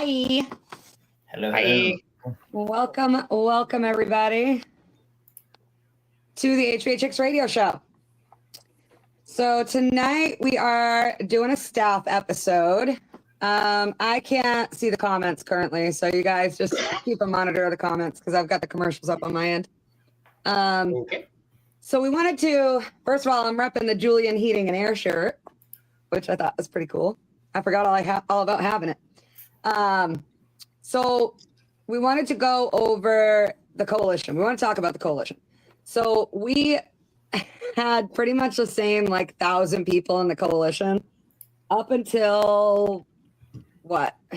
Hi. Hello. Hi. Welcome everybody to the HVA-Chicks radio show. So tonight we are doing a staff episode. I can't see the comments currently, so you guys just keep a monitor of the comments because I've got the commercials up on my end. Okay. So we wanted to, first of all, I'm repping the Julian Heating and Air shirt, which I thought was pretty cool. I forgot all about having it. So we wanted to go over the coalition. We want to talk about the coalition. So we had pretty much the same 1,000 people in the coalition up until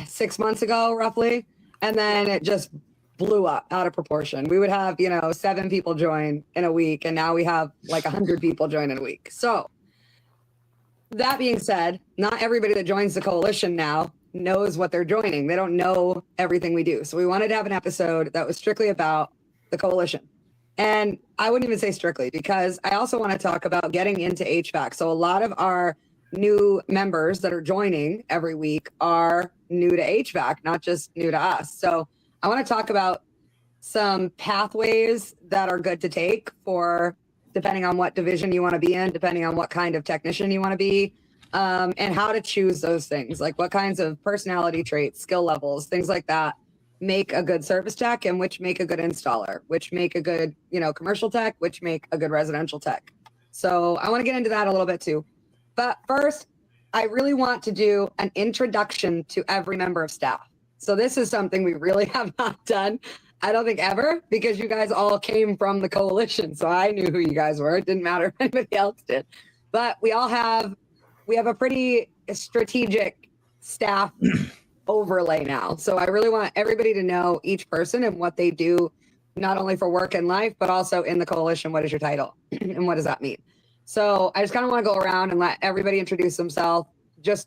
6 months ago, roughly. And then it just blew up out of proportion. We would have, 7 people join in a week. And now we have 100 people join in a week. So that being said, not everybody that joins the coalition now knows what they're joining. They don't know everything we do. So we wanted to have an episode that was strictly about the coalition. And I wouldn't even say strictly, because I also want to talk about getting into HVAC. So a lot of our new members that are joining every week are new to HVAC, not just new to us. So I want to talk about some pathways that are good to take for depending on what division you want to be in, depending on what kind of technician you want to be, and how to choose those things, like what kinds of personality traits, skill levels, things like that make a good service tech, and which make a good installer, which make a good, commercial tech, which make a good residential tech. So I want to get into that a little bit too. But first, I really want to do an introduction to every member of staff. So this is something we really have not done, I don't think ever, because you guys all came from the coalition. So I knew who you guys were. It didn't matter if anybody else did. But we have a pretty strategic staff overlay now. So I really want everybody to know each person and what they do, not only for work and life, but also in the coalition. What is your title and what does that mean? So I just kind of want to go around and let everybody introduce themselves.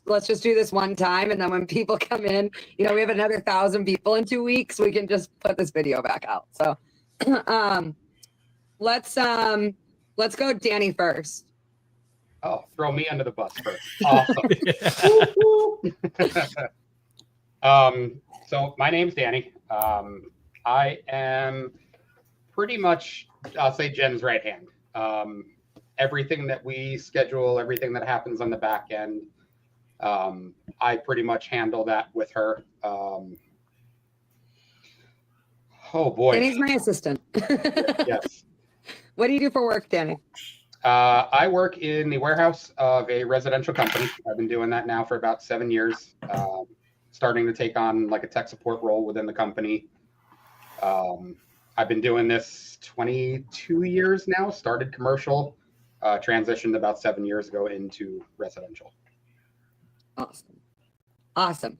Let's just do this one time. And then when people come in, we have another 1,000 people in 2 weeks, we can just put this video back out. So let's go Danny first. Oh, throw me under the bus first. Awesome. So my name's Danny. I am pretty much, I'll say Jen's right hand. Everything that we schedule, everything that happens on the back end, I pretty much handle that with her. Oh boy. Danny's my assistant. Yes. What do you do for work, Danny? I work in the warehouse of a residential company. I've been doing that now for about 7 years. Starting to take on a tech support role within the company. I've been doing this 22 years now. Started commercial, transitioned about 7 years ago into residential. Awesome.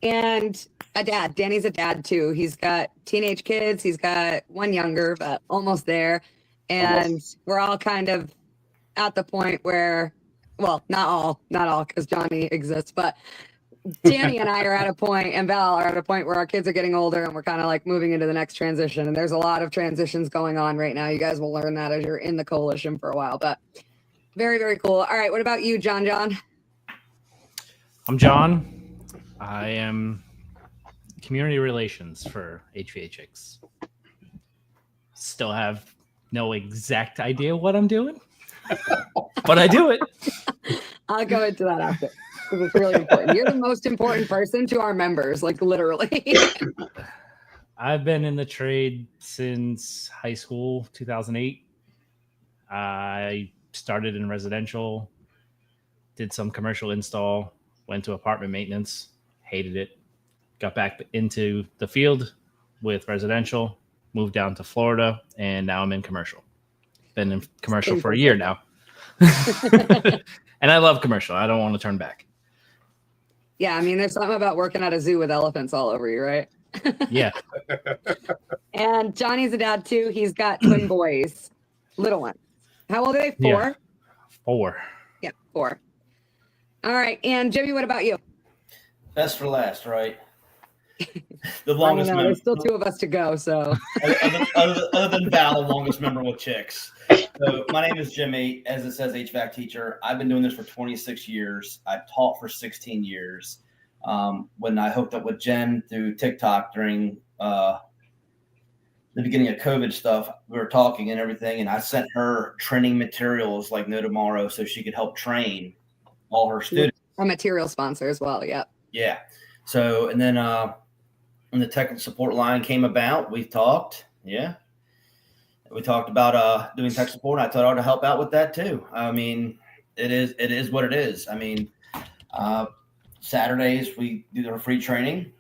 And a dad. Danny's a dad too. He's got teenage kids. He's got one younger, but almost there. And we're all kind of at the point where, well, not all, because Johnny exists, but Danny and I are at a point, and Val are at a point where our kids are getting older and we're kind of moving into the next transition. And there's a lot of transitions going on right now. You guys will learn that as you're in the coalition for a while, but very, very cool. All right. What about you, John? I'm John. I am community relations for HVA-Chicks. Still have no exact idea what I'm doing, but I do it. I'll go into that after. It's really important. You're the most important person to our members, literally. I've been in the trade since high school, 2008. I started in residential, did some commercial install, went to apartment maintenance, hated it, got back into the field with residential, moved down to Florida, and now I'm in commercial. Been in commercial for a year now. And I love commercial. I don't want to turn back. Yeah, I mean, there's something about working at a zoo with elephants all over you, right? Yeah. And Johnny's a dad too. He's got twin boys, little ones. How old are they? 4? Yeah. 4. Yeah, 4. All right. And Jimmy, what about you? Best for last, right? The longest member. There's still 2 of us to go, so. other than Val, the longest member with Chicks. So my name is Jimmy, as it says, HVAC teacher. I've been doing this for 26 years. I've taught for 16 years. When I hooked up with Jen through TikTok during the beginning of COVID stuff, we were talking and everything, and I sent her training materials like no tomorrow so she could help train all her students. A material sponsor as well. Yep. Yeah. So, and then when the technical support line came about, we talked. Yeah. We talked about doing tech support. I thought I ought to help out with that too. I mean, it is what it is. I mean, Saturdays we do their free training.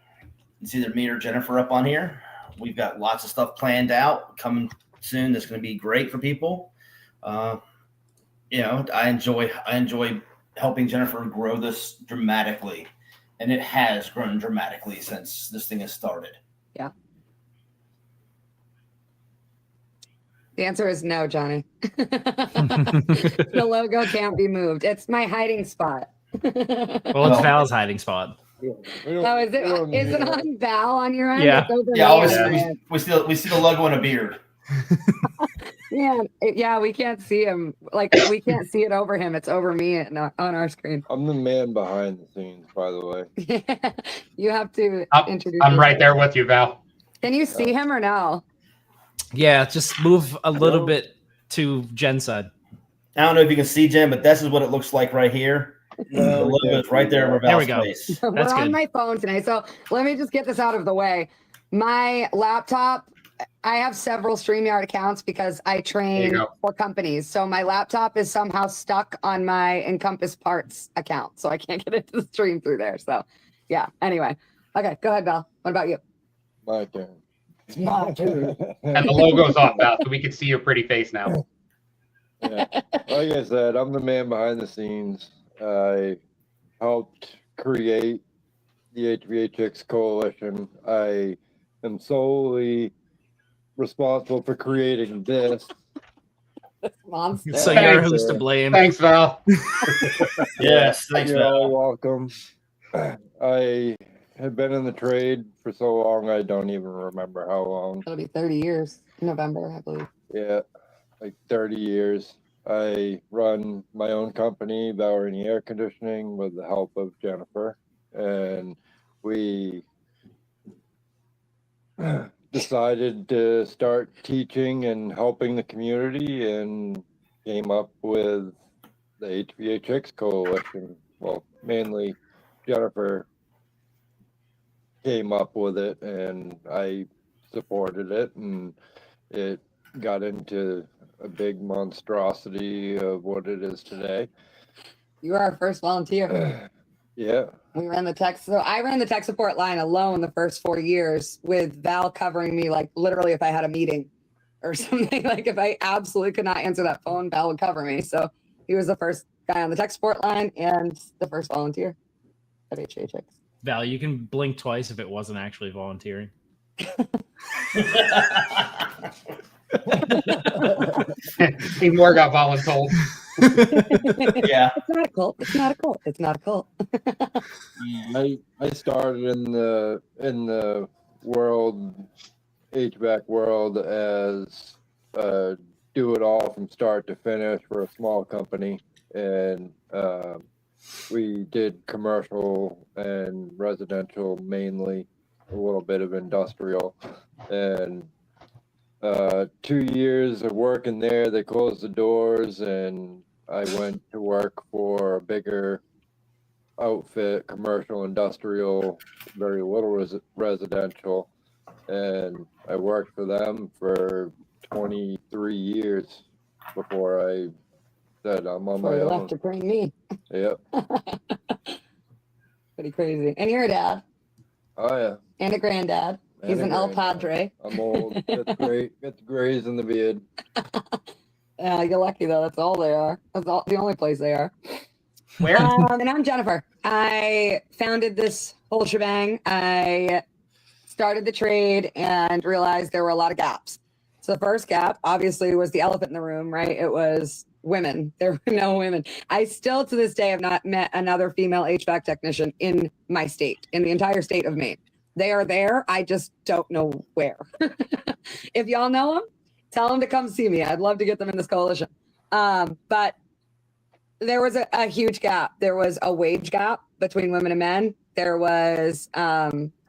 It's either me or Jennifer up on here. We've got lots of stuff planned out coming soon. That's going to be great for people. I enjoy helping Jennifer grow this dramatically, and it has grown dramatically since this thing has started. Yeah. The answer is no, Johnny. The logo can't be moved. It's my hiding spot. Well, it's Val's hiding spot. Oh, is it on Val on your end? Yeah. It's over Yeah, me always, on your end. we see the logo and a beard. Yeah, we can't see him. Like, we can't see it over him. It's over me on our screen. I'm the man behind the scenes, by the way. You have to introduce I'm right yourself. there with you, Val. Can you see him or no? Yeah, just move a little bit to Jen's side. I don't know if you can see Jen, but this is what it looks like right here. The logo is right there over There we Val's go. face. We're That's on good. my phone today. So let me just get this out of the way. My laptop, I have several StreamYard accounts because I There train you go. for companies. So my laptop is somehow stuck on my Encompass Parts account. So I can't get into the stream through there. So yeah, anyway. Okay, go ahead, Val. What about you? My turn. It's my turn. And the logo's off, Val, so we can see your pretty face now. Yeah. Like I said, I'm the man behind the scenes. I helped create the HVA-Chicks Coalition. I am solely responsible for creating this. Monster. So Thanks. you're who's to blame. Thanks, Val. Yes, thanks, You're Val. all welcome. I have been in the trade for so long, I don't even remember how long. It'll be 30 years in November, I believe. Yeah, like 30 years. I run my own company, Ballerini Air Conditioning, with the help of Jennifer. And we decided to start teaching and helping the community and came up with the HVA-Chicks Coalition. Well, mainly Jennifer came up with it and I supported it, and it got into a big monstrosity of what it is today. You were our first volunteer. Yeah. We ran the tech. So I ran the tech support line alone the first 4 years with Val covering me, like literally if I had a meeting or something, like if I absolutely could not answer that phone, Val would cover me. So he was the first guy on the tech support line and the first volunteer at HVA-Chicks. Val, you can blink twice if it wasn't actually volunteering. Steve Moore got voluntold. Yeah. It's not a cult. It's not a cult. It's not a cult. I started in the world, HVAC world, as do it all from start to finish for a small company, and we did commercial and residential mainly, a little bit of industrial, and 2 years of working there, they closed the doors, and I went to work for a bigger outfit, commercial, industrial, very little residential, and I worked for them for 23 years before I said I'm on Before my you own. left to bring me. Yep. Pretty crazy. And you're a dad Oh yeah. and a granddad. He's And a an El granddad. Padre. I'm old. That's great. Got the grays in the beard. Yeah, you're lucky though. That's all they are. That's all the only place they are. Where? And I'm Jennifer. I founded this whole shebang. I started the trade and realized there were a lot of gaps. So the first gap, obviously, was the elephant in the room, right? It was women. There were no women. I still, to this day, have not met another female HVAC technician in my state, in the entire state of Maine. They are there. I just don't know where. If y'all know them, tell them to come see me. I'd love to get them in this coalition. But there was a huge gap. There was a wage gap between women and men. there was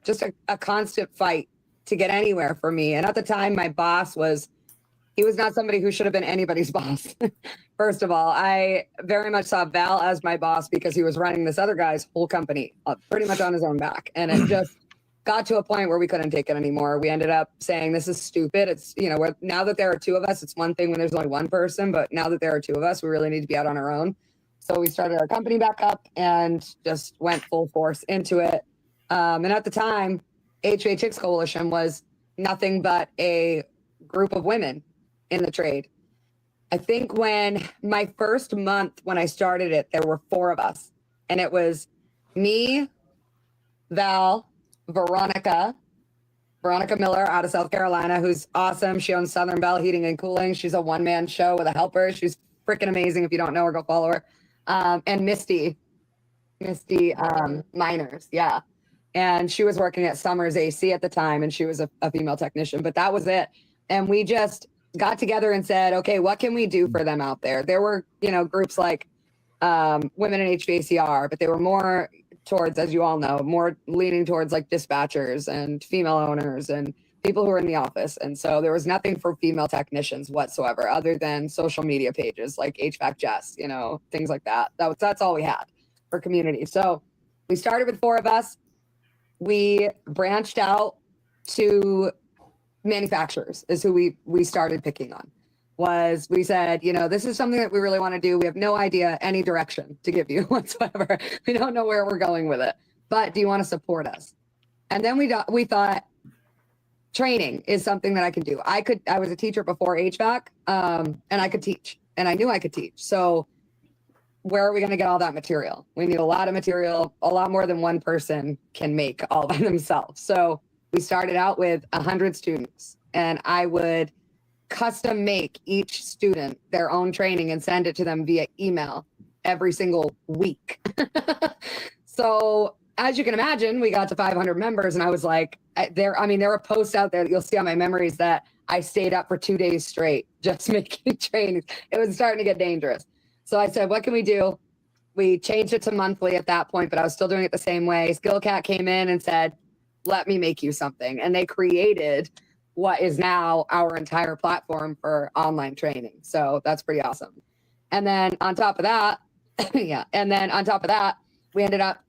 just a constant fight to get anywhere for me. And at the time, my boss he was not somebody who should have been anybody's boss. First of all, I very much saw Val as my boss because he was running this other guy's whole company pretty much on his own back. And it just got to a point where we couldn't take it anymore. We ended up saying, this is stupid. It's, now that there are two of us, it's one thing when there's only one person, but now that there are two of us, we really need to be out on our own. So we started our company back up and just went full force into it. And at the time, HVA-Chicks Coalition was nothing but a group of women in the trade. I think when my first month when I started it, there were 4 of us. And it was me, Val, Veronica Miller out of South Carolina, who's awesome. She owns Southern Bell Heating and Cooling. She's a one-man show with a helper. She's freaking amazing. If you don't know her, go follow her. And Misty Miners. Yeah. And she was working at Summers AC at the time, and she was a female technician, but that was it. And we just got together and said, okay, what can we do for them out there? There were, groups like Women in HVACR, but they were more towards, as you all know, more leaning towards like dispatchers and female owners and people who are in the office. And so there was nothing for female technicians whatsoever other than social media pages like HVAC-Jess, things like that. That's all we had for community. So we started with 4 of us. We branched out to manufacturers is who we started picking on. We said, this is something that we really want to do. We have no idea any direction to give you whatsoever. We don't know where we're going with it, but do you want to support us? And then we thought training is something that I could do. I was a teacher before HVAC, and I could teach, and I knew I could teach. So where are we going to get all that material? We need a lot of material, a lot more than one person can make all by themselves. So we started out with 100 students, and I would custom make each student their own training and send it to them via email every single week. So as you can imagine, we got to 500 members, and I was like, there were posts out there that you'll see on my memories that I stayed up for 2 days straight just making trainings. It was starting to get dangerous. So I said, what can we do? We changed it to monthly at that point, but I was still doing it the same way. Skillcat came in and said, let me make you something. And they created what is now our entire platform for online training. So that's pretty awesome. And then on top of that, we ended up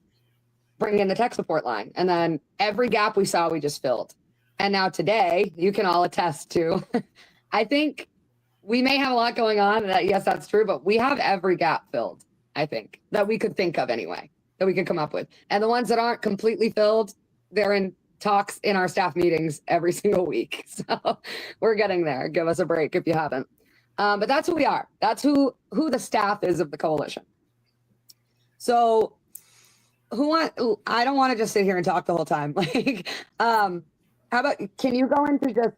bringing in the tech support line. And then every gap we saw, we just filled. And now today, you can all attest to, I think we may have a lot going on. Yes, that's true, but we have every gap filled, I think, that we could think of anyway, that we could come up with. And the ones that aren't completely filled, they're in talks in our staff meetings every single week. So we're getting there. Give us a break if you haven't. But that's who we are. That's who the staff is of the coalition. So I don't want to just sit here and talk the whole time. Like, how about, can you go into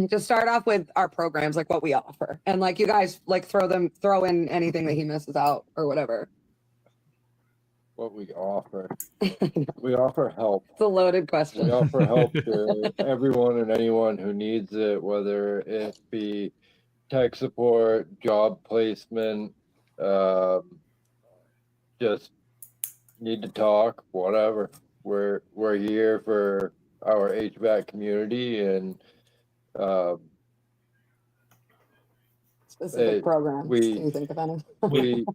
just start off with our programs, like what we offer, and like you guys like throw in anything that he misses out or whatever. What we offer. We offer help. It's a loaded question. We offer help to everyone and anyone who needs it, whether it be tech support, job placement, just need to talk, whatever. We're here for our HVAC community, and specific programs. Can you think of any?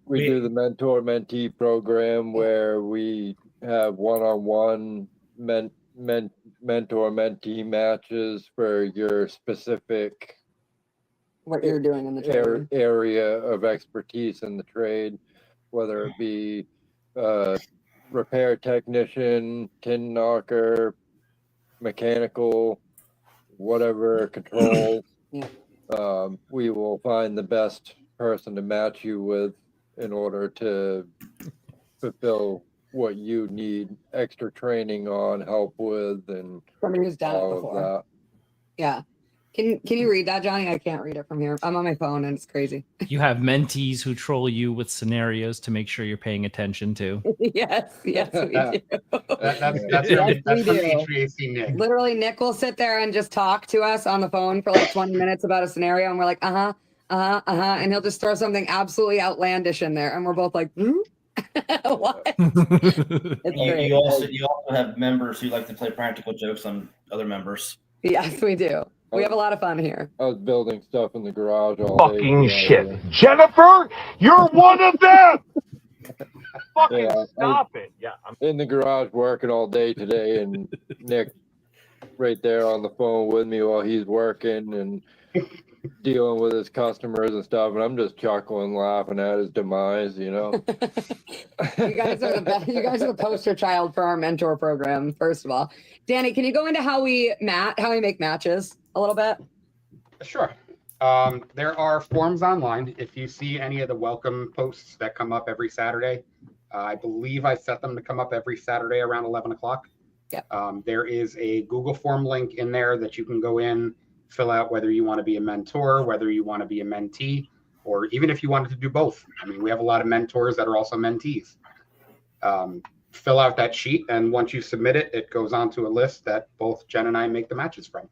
we do the mentor-mentee program where we have one-on-one mentor-mentee matches for your specific what you're doing in the trade. Area of expertise in the trade, whether it be repair technician, tin knocker, mechanical, whatever, control. Yeah. We will find the best person to match you with in order to fulfill what you need extra training on, help with, and somebody who's done it all before. of that. Yeah. Can you read that, Johnny? I can't read it from here. I'm on my phone and it's crazy. You have mentees who troll you with scenarios to make sure you're paying attention to. Yes, we do. That's Yes, from we do. HVAC Nick. Literally, Nick will sit there and just talk to us on the phone for like 20 minutes about a scenario, and we're like, and he'll just throw something absolutely outlandish in there, and we're both like, What? It's great. You also have members who like to play practical jokes on other members. Yes, we do. We have a lot of fun here. I was building stuff in the garage all day. Fucking today. shit. Jennifer, you're one of them. Fucking stop it. Yeah. In the garage working all day today, and Nick right there on the phone with me while he's working and dealing with his customers and stuff, and I'm just chuckling, laughing at his demise, you know. You guys are the best. You guys are the poster child for our mentor program. First of all, Danny, can you go into how we make matches a little bit? Sure. There are forms online. If you see any of the welcome posts that come up every Saturday, I believe I set them to come up every Saturday around 11 o'clock. Yeah. There is a Google form link in there that you can go in, fill out whether you want to be a mentor, whether you want to be a mentee, or even if you wanted to do both. I mean, we have a lot of mentors that are also mentees. Fill out that sheet, and once you submit it, it goes onto a list that both Jen and I make the matches from.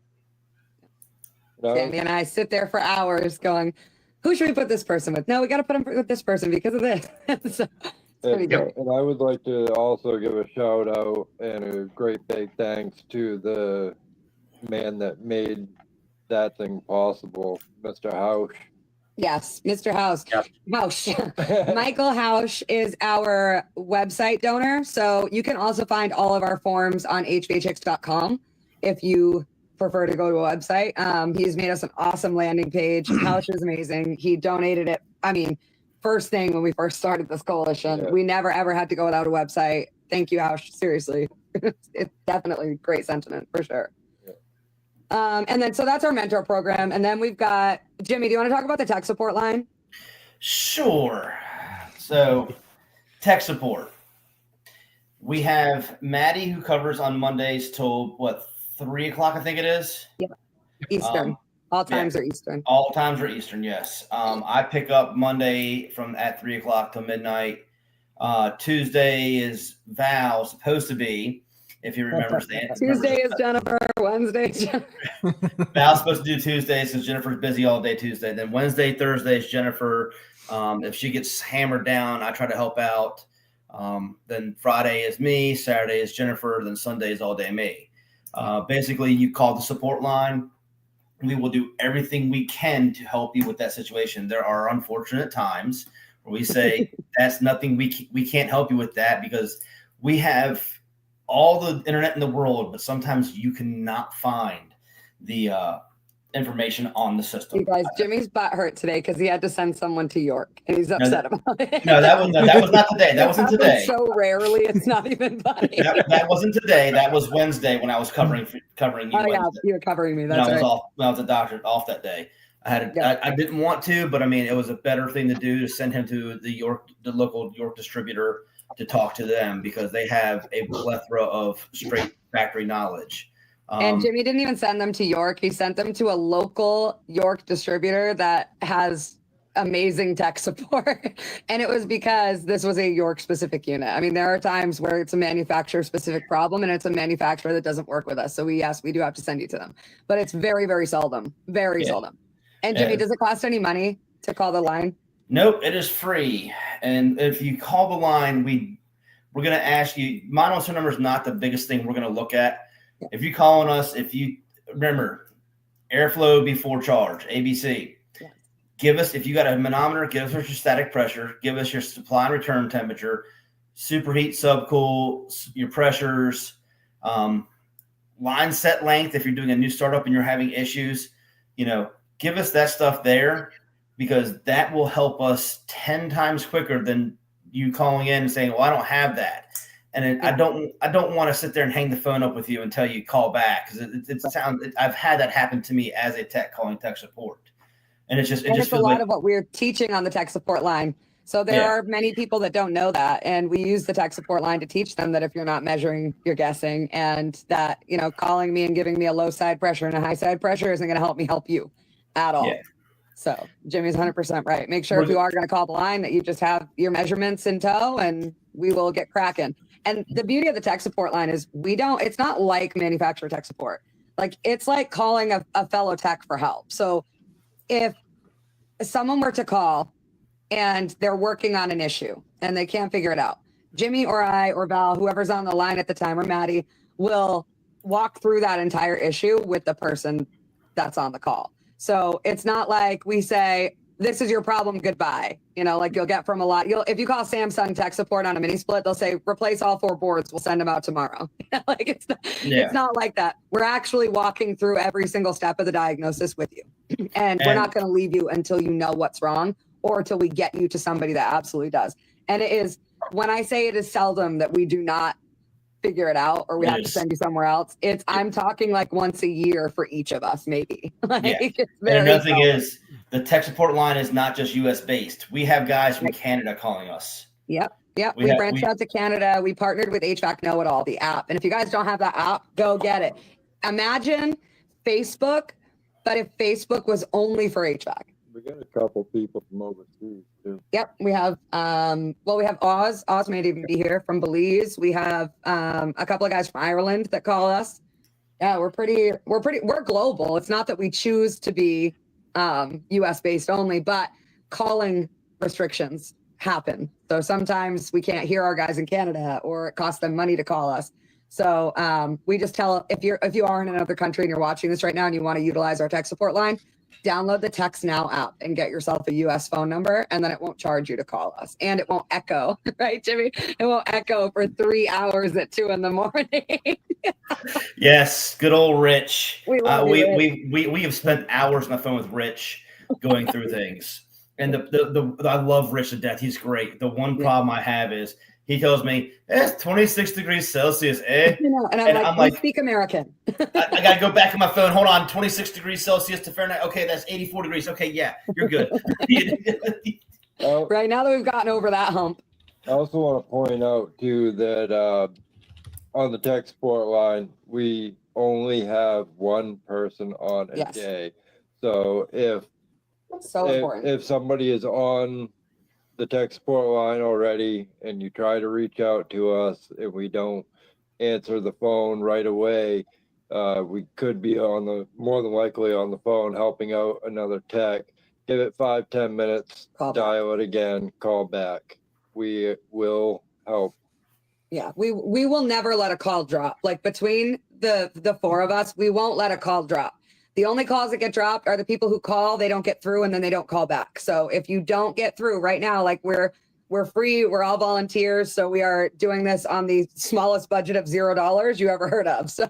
Danny and I sit there for hours going, who should we put this person with? No, we got to put him with this person because of this. So, it's pretty great. And I would like to also give a shout out and a great big thanks to the man that made that thing possible, Mr. Hausch. Yes, Mr. House. Yes. Hausch. Michael Hausch is our website donor. So you can also find all of our forms on HVA-Chicks.com if you prefer to go to a website. He's made us an awesome landing page. Hausch is amazing. He donated it. I mean, first thing when we first started this coalition, Yeah. we never ever had to go without a website. Thank you, Hausch. Seriously. It's definitely great sentiment for sure. And then, so that's our mentor program. And then we've got, Jimmy, do you want to talk about the tech support line? Sure. So, tech support. We have Maddie who covers on Mondays till 3 o'clock, I think it is. Eastern. All times are Eastern. All times are Eastern, yes. I pick up Monday from at 3 o'clock till midnight. Tuesday is Val, supposed to be, if he remembers that. Tuesday is Jennifer. Wednesday is Jennifer. Val's supposed to do Tuesdays since Jennifer's busy all day Tuesday. Then Wednesday, Thursday is Jennifer. If she gets hammered down, I try to help out. Then Friday is me. Saturday is Jennifer. Then Sunday is all day me. Basically, you call the support line. We will do everything we can to help you with that situation. There are unfortunate times where we say, that's nothing, we can't help you with that because we have all the internet in the world, but sometimes you cannot find the information on the system. You guys, Jimmy's butt hurt today because he had to send someone to York and he's upset about it. No, that was not today. That wasn't today. So rarely, it's not even funny. That wasn't today. That was Wednesday when I was covering you. Oh yeah, Wednesday. you were covering me. When That's I was right. when I was a doctor off that day. I didn't want to, but I mean, it was a better thing to do to send him to the local York distributor to talk to them because they have a plethora of straight factory knowledge. And Jimmy didn't even send them to York. He sent them to a local York distributor that has amazing tech support. And it was because this was a York specific unit. I mean, there are times where it's a manufacturer specific problem and it's a manufacturer that doesn't work with us. So we do have to send you to them, but it's very, very seldom, seldom. And Jimmy, does it cost any money to call the line? Nope, it is free. And if you call the line, we're going to ask you, monitor number is not the biggest thing we're going to look at. If you call on us, if you remember airflow before charge, ABC, give us, if you got a manometer, give us your static pressure, give us your supply and return temperature, superheat, subcool, your pressures, line set length. If you're doing a new startup and you're having issues, give us that stuff there because that will help us 10 times quicker than you calling in and saying, well, I don't have that. And I don't want to sit there and hang the phone up with you until you call back because I've had that happen to me as a tech calling tech support, and it's a lot of what we're teaching on the tech support line. So there are many people that don't know that, and we use the tech support line to teach them that if you're not measuring, you're guessing, and that calling me and giving me a low side pressure and a high side pressure isn't going to help you at all. Yeah. So Jimmy's 100% right. Make sure if you are going to call the line that you just have your measurements in tow, and we will get cracking. And the beauty of the tech support line is it's not like manufacturer tech support. Like it's like calling a fellow tech for help. So if someone were to call and they're working on an issue and they can't figure it out. Jimmy or I or Val, whoever's on the line at the time, or Maddie, will walk through that entire issue with the person that's on the call. So it's not like we say, this is your problem, goodbye. You know, like you'll get from a lot. If you call Samsung tech support on a mini split, they'll say, replace all 4 boards. We'll send them out tomorrow. Like it's not like that. We're actually walking through every single step of the diagnosis with you. And we're not going to leave you until you know what's wrong or until we get you to somebody that absolutely does. And it is, when I say it is seldom that we do not figure it out or we have to send you somewhere else, I'm talking like once a year for each of us, maybe. Like, and another thing is, the tech support line is not just US based. We have guys from Canada calling us. Yep. We branched out to Canada. We partnered with HVAC Know It All, the app. And if you guys don't have that app, go get it. Imagine Facebook, but if Facebook was only for HVAC. We got a couple people from overseas too. Yep, we have we have Oz. Oz may even be here from Belize. We have a couple of guys from Ireland that call us. Yeah, we're global. It's not that we choose to be US based only, but calling restrictions happen. So sometimes we can't hear our guys in Canada, or it costs them money to call us. So we just tell, if you are in another country and you're watching this right now and you want to utilize our tech support line, download the Text Now app and get yourself a US phone number, and then it won't charge you to call us. And it won't echo, right, Jimmy? It won't echo for 3 hours at 2 a.m. Yes, good old Rich. We have spent hours on the phone with Rich going through things. And I love Rich to death. He's great. The one problem I have is he tells me, it's 26 degrees Celsius, eh? And I'm like, speak American. I got to go back in my phone. Hold on, 26 degrees Celsius to Fahrenheit. Okay, that's 84 degrees. Okay, yeah, you're good. Right, now that we've gotten over that hump. I also want to point out, too, that on the tech support line, we only have one person on a day. So if somebody is on the tech support line already and you try to reach out to us and we don't answer the phone right away, we could be more than likely on the phone helping out another tech. Give it 5-10 minutes, dial it again, call back. We will help. Yeah, we will never let a call drop. Like between the 4 of us, we won't let a call drop. The only calls that get dropped are the people who call, they don't get through, and then they don't call back. So if you don't get through right now, like we're free, we're all volunteers. So we are doing this on the smallest budget of $0 you ever heard of. So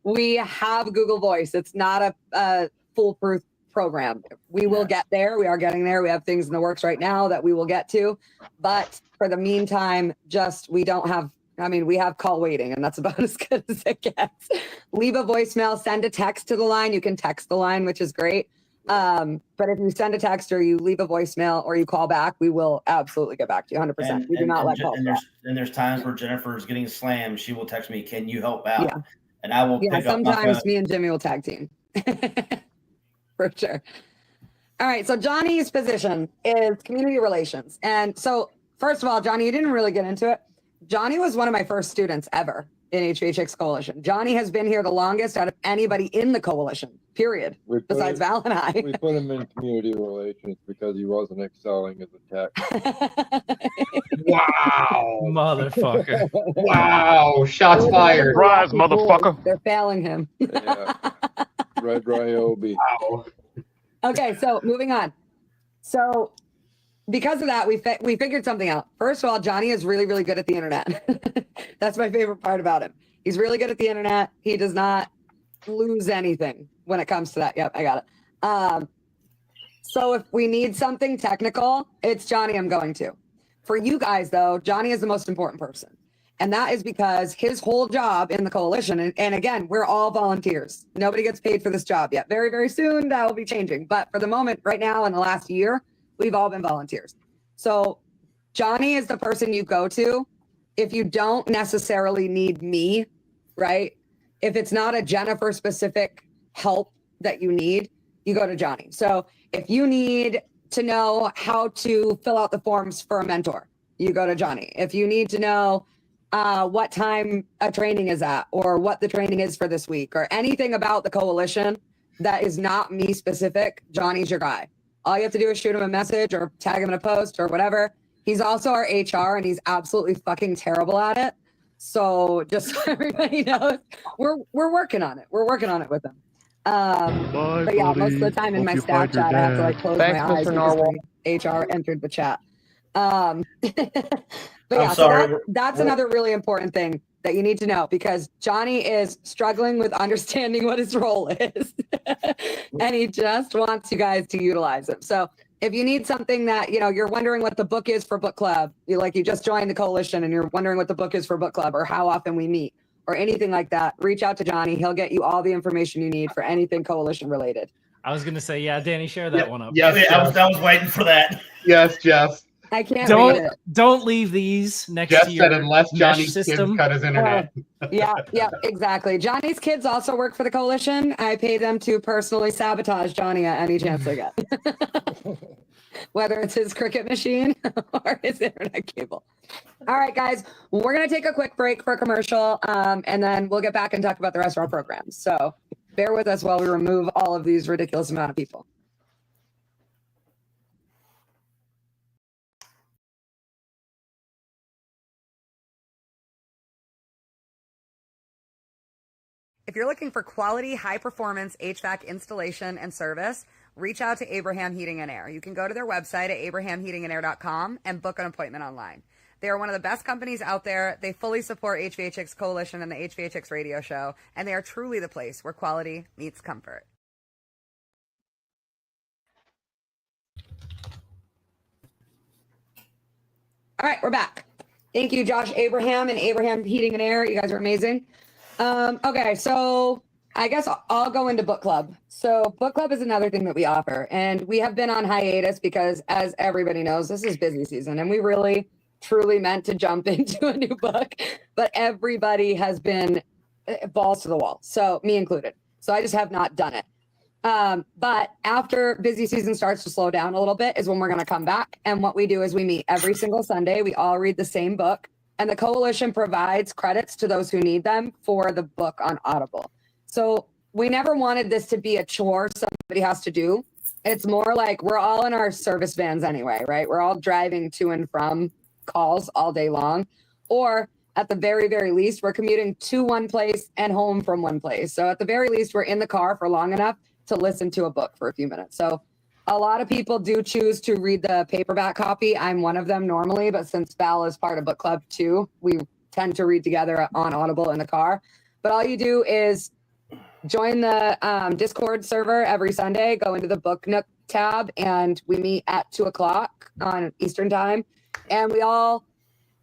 we have Google Voice. It's not a foolproof program. We will get there. We are getting there. We have things in the works right now that we will get to. But for the meantime, we have call waiting, and that's about as good as it gets. Leave a voicemail, send a text to the line. You can text the line, which is great. But if you send a text or you leave a voicemail or you call back, we will absolutely get back to you 100%. We do not let calls back. And there's times where Jennifer is getting slammed. She will text me, can you help out? Yeah. And I will pick up my phone. Sometimes me and Jimmy will tag team. For sure. All right. So Johnny's position is community relations. And so first of all, Johnny, you didn't really get into it. Johnny was one of my first students ever in HVA-Chicks Coalition. Johnny has been here the longest out of anybody in the coalition, period, besides Val and I. We put him in community relations because he wasn't excelling as a tech. Wow. Motherfucker. Wow. Shots fired. Surprise, motherfucker. They're failing him. Yeah. Red Ryobi. Wow. Okay, so moving on. So because of that, we figured something out. First of all, Johnny is really, really good at the internet. That's my favorite part about him. He's really good at the internet. He does not lose anything when it comes to that. Yep, I got it. So if we need something technical, it's Johnny I'm going to. For you guys, though, Johnny is the most important person. And that is because his whole job in the coalition, and again, we're all volunteers. Nobody gets paid for this job yet. Very, very soon, that will be changing. But for the moment, right now, in the last year, we've all been volunteers. So Johnny is the person you go to if you don't necessarily need me, right? If it's not a Jennifer specific help that you need, you go to Johnny. So if you need to know how to fill out the forms for a mentor, you go to Johnny. If you need to know what time a training is at or what the training is for this week or anything about the coalition that is not me specific, Johnny's your guy. All you have to do is shoot him a message or tag him in a post or whatever. He's also our HR, and he's absolutely fucking terrible at it. So just so everybody knows, we're working on it. We're working on it with him. But yeah, most of the time in my staff chat, I have to like close my eyes because my HR entered the chat. But yeah, so that's another really important thing that you need to know, because Johnny is struggling with understanding what his role is and he just wants you guys to utilize it. So if you need something that, you know, you're wondering what the book is for book club, you just joined the coalition and you're wondering what the book is for book club or how often we meet or anything like that, reach out to Johnny. He'll get you all the information you need for anything coalition related. I was going to say, yeah, Danny, share that one up. Yes, I was waiting for that. Yes, Jess. I can't read it. Don't leave these next Jess to your said unless Johnny's system. kids cut his internet. Yeah, exactly. Johnny's kids also work for the coalition. I pay them to personally sabotage Johnny at any chance they get. Whether it's his cricket machine or his internet cable. All right, guys, we're going to take a quick break for a commercial, and then we'll get back and talk about the rest of our programs. So bear with us while we remove all of these ridiculous amount of people. If you're looking for quality, high-performance HVAC installation and service, reach out to Abraham Heating and Air. You can go to their website at abrahamheatingandair.com and book an appointment online. They are one of the best companies out there. They fully support HVA-Chicks Coalition and the HVA-Chicks radio show, and they are truly the place where quality meets comfort. All right, we're back. Thank you, Josh Abraham and Abraham Heating and Air. You guys are amazing. Okay, so I guess I'll go into book club. So book club is another thing that we offer, and we have been on hiatus because, as everybody knows, this is busy season, and we really truly meant to jump into a new book, but everybody has been balls to the wall, so me included. So I just have not done it. But after busy season starts to slow down a little bit is when we're going to come back. And what we do is we meet every single Sunday. We all read the same book. And the coalition provides credits to those who need them for the book on Audible. So we never wanted this to be a chore somebody has to do. It's more like we're all in our service vans anyway, right? We're all driving to and from calls all day long. Or at the very, very least, we're commuting to one place and home from one place. So at the very least, we're in the car for long enough to listen to a book for a few minutes. So a lot of people do choose to read the paperback copy. I'm one of them normally, but since Val is part of book club too, we tend to read together on Audible in the car. But all you do is join the Discord server every Sunday, go into the Book Nook tab, and we meet at 2:00 on Eastern time. And we all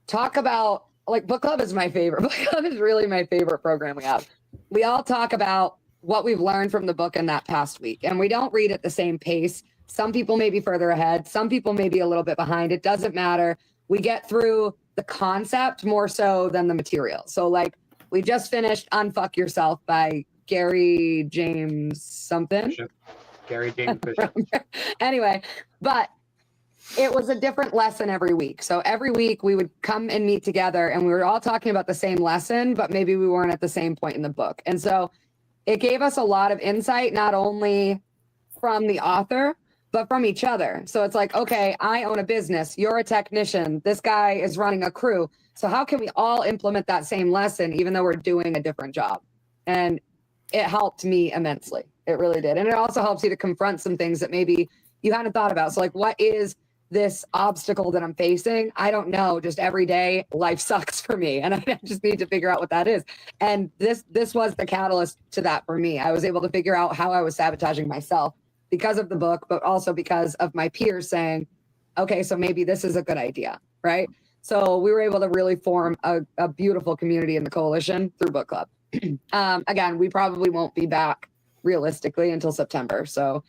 talk about, like, book club is my favorite. Book club is really my favorite program we have. We all talk about what we've learned from the book in that past week. And we don't read at the same pace. Some people may be further ahead. Some people may be a little bit behind. It doesn't matter. We get through the concept more so than the material. So, like, we just finished Unfuck Yourself by Gary James something. Gary James Bishop. Anyway, but it was a different lesson every week. So every week we would come and meet together and we were all talking about the same lesson, but maybe we weren't at the same point in the book. And so it gave us a lot of insight, not only from the author, but from each other. So it's like, okay, I own a business. You're a technician. This guy is running a crew. So how can we all implement that same lesson, even though we're doing a different job? And it helped me immensely. It really did. And it also helps you to confront some things that maybe you hadn't thought about. So, like, what is this obstacle that I'm facing? I don't know. Just every day, life sucks for me. And I just need to figure out what that is. And this was the catalyst to that for me. I was able to figure out how I was sabotaging myself because of the book, but also because of my peers saying, okay, so maybe this is a good idea, right? So we were able to really form a beautiful community in the coalition through book club. Again, we probably won't be back realistically until September. So,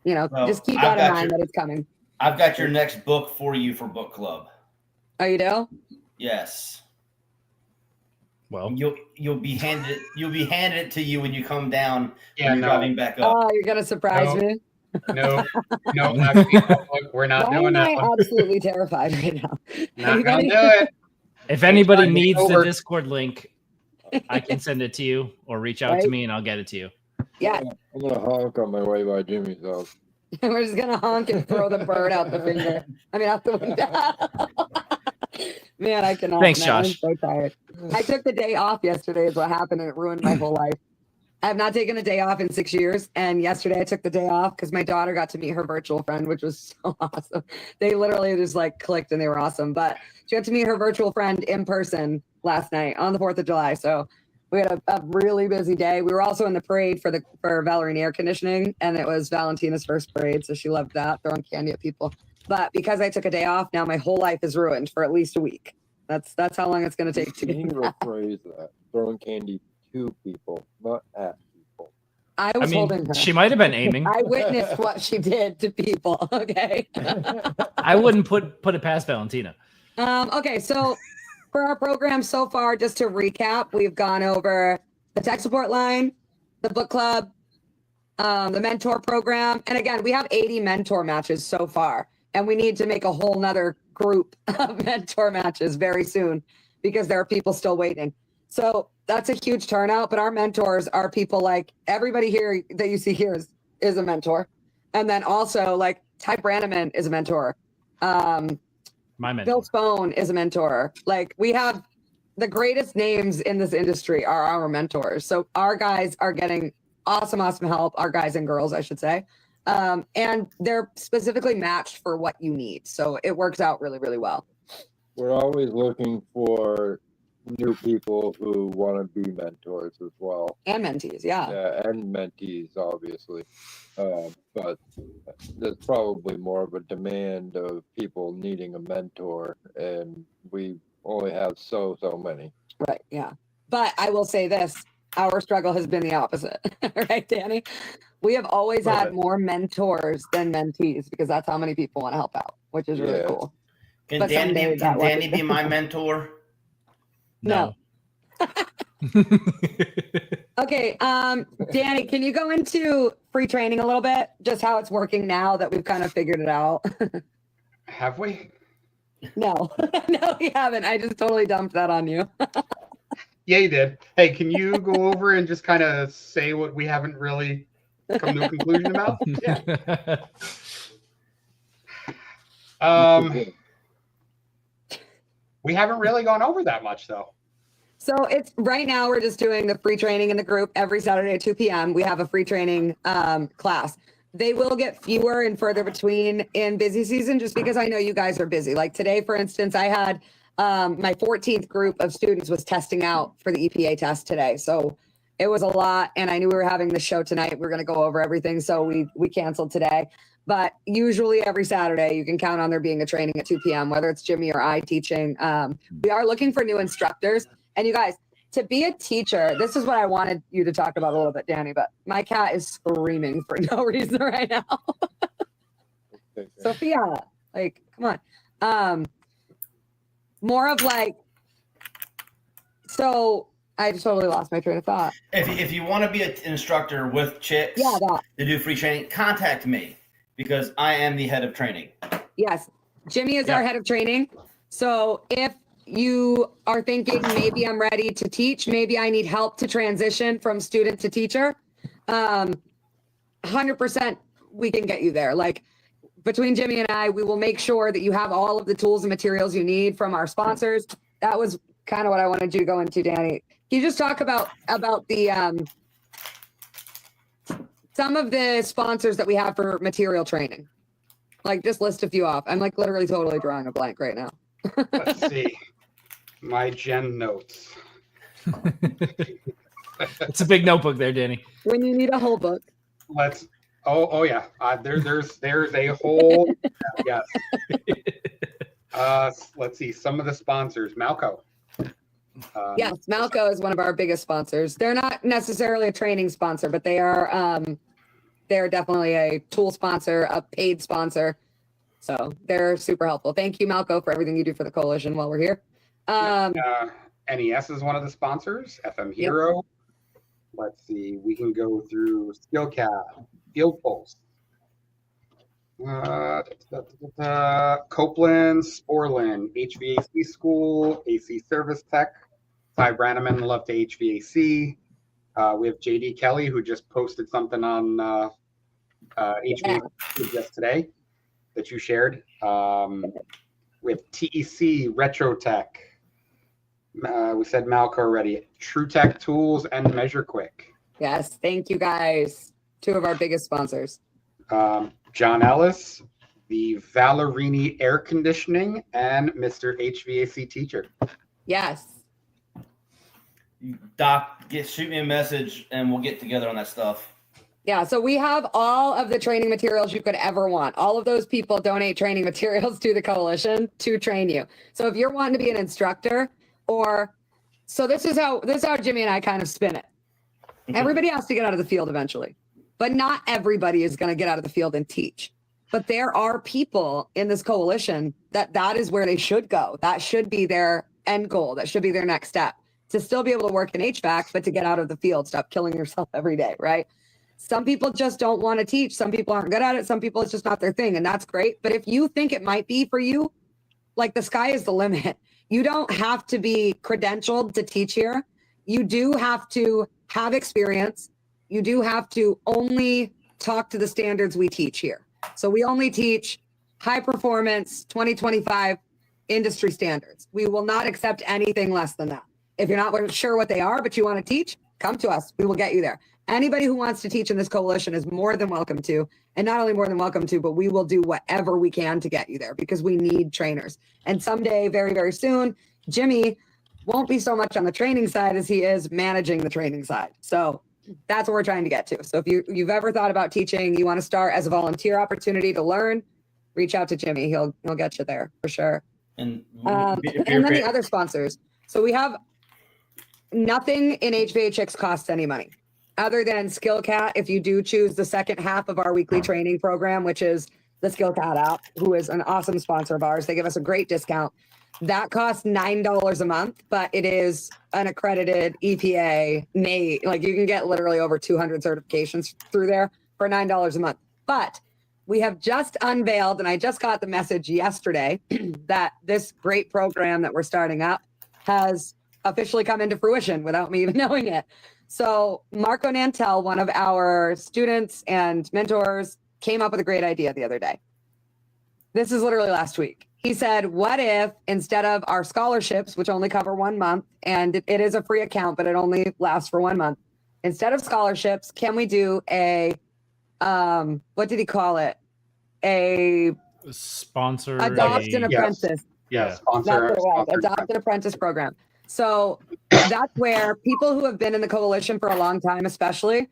you know, just keep that in mind that it's coming. I've got your next book for you for book club. Oh, you do? Yes. Well, you'll be handed it to you when you come down. Yeah, when you're driving back up. Oh, you're gonna surprise me. No, we're not doing that. I'm absolutely terrified right now. Not gonna do it. If anybody needs the Discord link, I can send it to you or reach out to me and I'll get it to you. Yeah. I'm gonna honk on my way by Jimmy's house. And we're just gonna honk and throw the bird out the finger. I mean, out the window. Man, I cannot. Thanks, man, Josh. I'm so tired. I took the day off yesterday is what happened, and it ruined my whole life. I have not taken a day off in 6 years, and yesterday I took the day off because my daughter got to meet her virtual friend, which was so awesome. They literally just like clicked and they were awesome. But she got to meet her virtual friend in person last night on the 4th of July. So we had a really busy day. We were also in the parade for Valerie Air Conditioning, and it was Valentina's first parade, so she loved that, throwing candy at people. But because I took a day off, now my whole life is ruined for at least a week. That's how long it's going to take to You get need to back. rephrase that. Throwing candy to people, not at people. I I was holding mean, her. she might have been aiming. I witnessed what she did to people. Okay. I wouldn't put it past Valentina. Okay. So for our program so far, just to recap, we've gone over the tech support line, the book club, the mentor program. And again, we have 80 mentor matches so far, and we need to make a whole nother group of mentor matches very soon because there are people still waiting. So that's a huge turnout, but our mentors are people like everybody here that you see here is a mentor. And then also like Ty Branneman is a mentor. My mentor. Bill Spohn is a mentor. Like we have the greatest names in this industry are our mentors. So our guys are getting awesome help, our guys and girls, I should say. And they're specifically matched for what you need. So it works out really, really well. We're always looking for new people who want to be mentors as well. And mentees, yeah. Yeah, and mentees, obviously. But there's probably more of a demand of people needing a mentor, and we only have so many. Right, yeah. But I will say this, our struggle has been the opposite. Right, Danny? We have always Love had it. more mentors than mentees because that's how many people want to help out, which is really Yeah. cool. Can But Danny someday be, that can will Danny be- be my mentor? No. Okay, Danny, can you go into free training a little bit? Just how it's working now that we've kind of figured it out. Have we? No, no, we haven't. I just totally dumped that on you. Yeah, you did. Hey, can you go over and just kind of say what we haven't really come to a conclusion about? Yeah. We haven't really gone over that much though. So it's right now we're just doing the free training in the group every Saturday at 2 p.m. We have a free training class. They will get fewer and further between in busy season just because I know you guys are busy. Like today, for instance, I had my 14th group of students was testing out for the EPA test today. So it was a lot. And I knew we were having the show tonight. We are going to go over everything. So we canceled today. But usually every Saturday, you can count on there being a training at 2 p.m., whether it's Jimmy or I teaching. We are looking for new instructors. And you guys, to be a teacher, this is what I wanted you to talk about a little bit, Danny, but my cat is screaming for no reason right now. Sophia, like, come on. More of like, so I just totally lost my train of thought. If you want to be an instructor with Chicks Yeah, that. to do free training, contact me because I am the head of training. Yes. Jimmy is Yeah. our head of training. So if you are thinking maybe I'm ready to teach, maybe I need help to transition from student to teacher, 100% we can get you there. Like between Jimmy and I, we will make sure that you have all of the tools and materials you need from our sponsors. That was kind of what I wanted you to go into, Danny. Can you just talk about the some of the sponsors that we have for material training? Like just list a few off. I'm like literally totally drawing a blank right now. Let's see. My gen notes. It's a big notebook there, Danny. When you need a whole book. Let's. Oh yeah. There's a whole. Yes. Let's see. Some of the sponsors. Malco. Yes, Malco is one of our biggest sponsors. They're not necessarily a training sponsor, but they're definitely a tool sponsor, a paid sponsor. So they're super helpful. Thank you, Malco, for everything you do for the coalition while we're here. NES is one of the sponsors. FM Hero. Let's see. We can go through SkillCap, Field Pulse, Copeland, Sporlin, HVAC School, AC Service Tech, Ty Branneman, Love to HVAC. We have JD Kelly, who just posted something on HVA just today that you shared. We have TEC, Retrotech. We said Malco already. TrueTech Tools and MeasureQuick. Yes, thank you guys. Two of our biggest sponsors. John Ellis, the Valerini Air Conditioning, and Mr. HVAC Teacher. Yes. Doc, shoot me a message and we'll get together on that stuff. Yeah, so we have all of the training materials you could ever want. All of those people donate training materials to the coalition to train you. So if you're wanting to be an instructor, this is how Jimmy and I kind of spin it. Everybody has to get out of the field eventually, but not everybody is going to get out of the field and teach. But there are people in this coalition that is where they should go. That should be their end goal. That should be their next step, to still be able to work in HVAC, but to get out of the field, stop killing yourself every day, right? Some people just don't want to teach. Some people aren't good at it. Some people, it's just not their thing, and that's great. But if you think it might be for you, like, the sky is the limit. You don't have to be credentialed to teach here. You do have to have experience. You do have to only talk to the standards we teach here. So we only teach high performance 2025 industry standards. We will not accept anything less than that. If you're not sure what they are, but you want to teach, come to us. We will get you there. Anybody who wants to teach in this coalition is more than welcome to, and not only more than welcome to, but we will do whatever we can to get you there, because we need trainers. And someday, very, very soon, Jimmy won't be so much on the training side as he is managing the training side. So that's what we're trying to get to. So if you've ever thought about teaching, you want to start as a volunteer opportunity to learn, reach out to Jimmy. He'll get you there for sure. And then the other sponsors. So we have nothing in HVA-Chicks costs any money, other than SkillCat. If you do choose the second half of our weekly training program, which is the SkillCat app, who is an awesome sponsor of ours, they give us a great discount. That costs $9 a month, but it is an accredited EPA, NATE. Like, you can get literally over 200 certifications through there for $9 a month. But we have just unveiled, and I just got the message yesterday that this great program that we're starting up has officially come into fruition without me even knowing it. So Marco Nantel, one of our students and mentors, came up with a great idea the other day. This is literally last week. He said, what if instead of our scholarships, which only cover 1 month, and it is a free account, but it only lasts for 1 month, instead of scholarships, can we do a, what did he call it? A sponsor. Adopt an apprentice. Yes. That's what it was, Adopt an apprentice program. So that's where people who have been in the coalition for a long time, especially,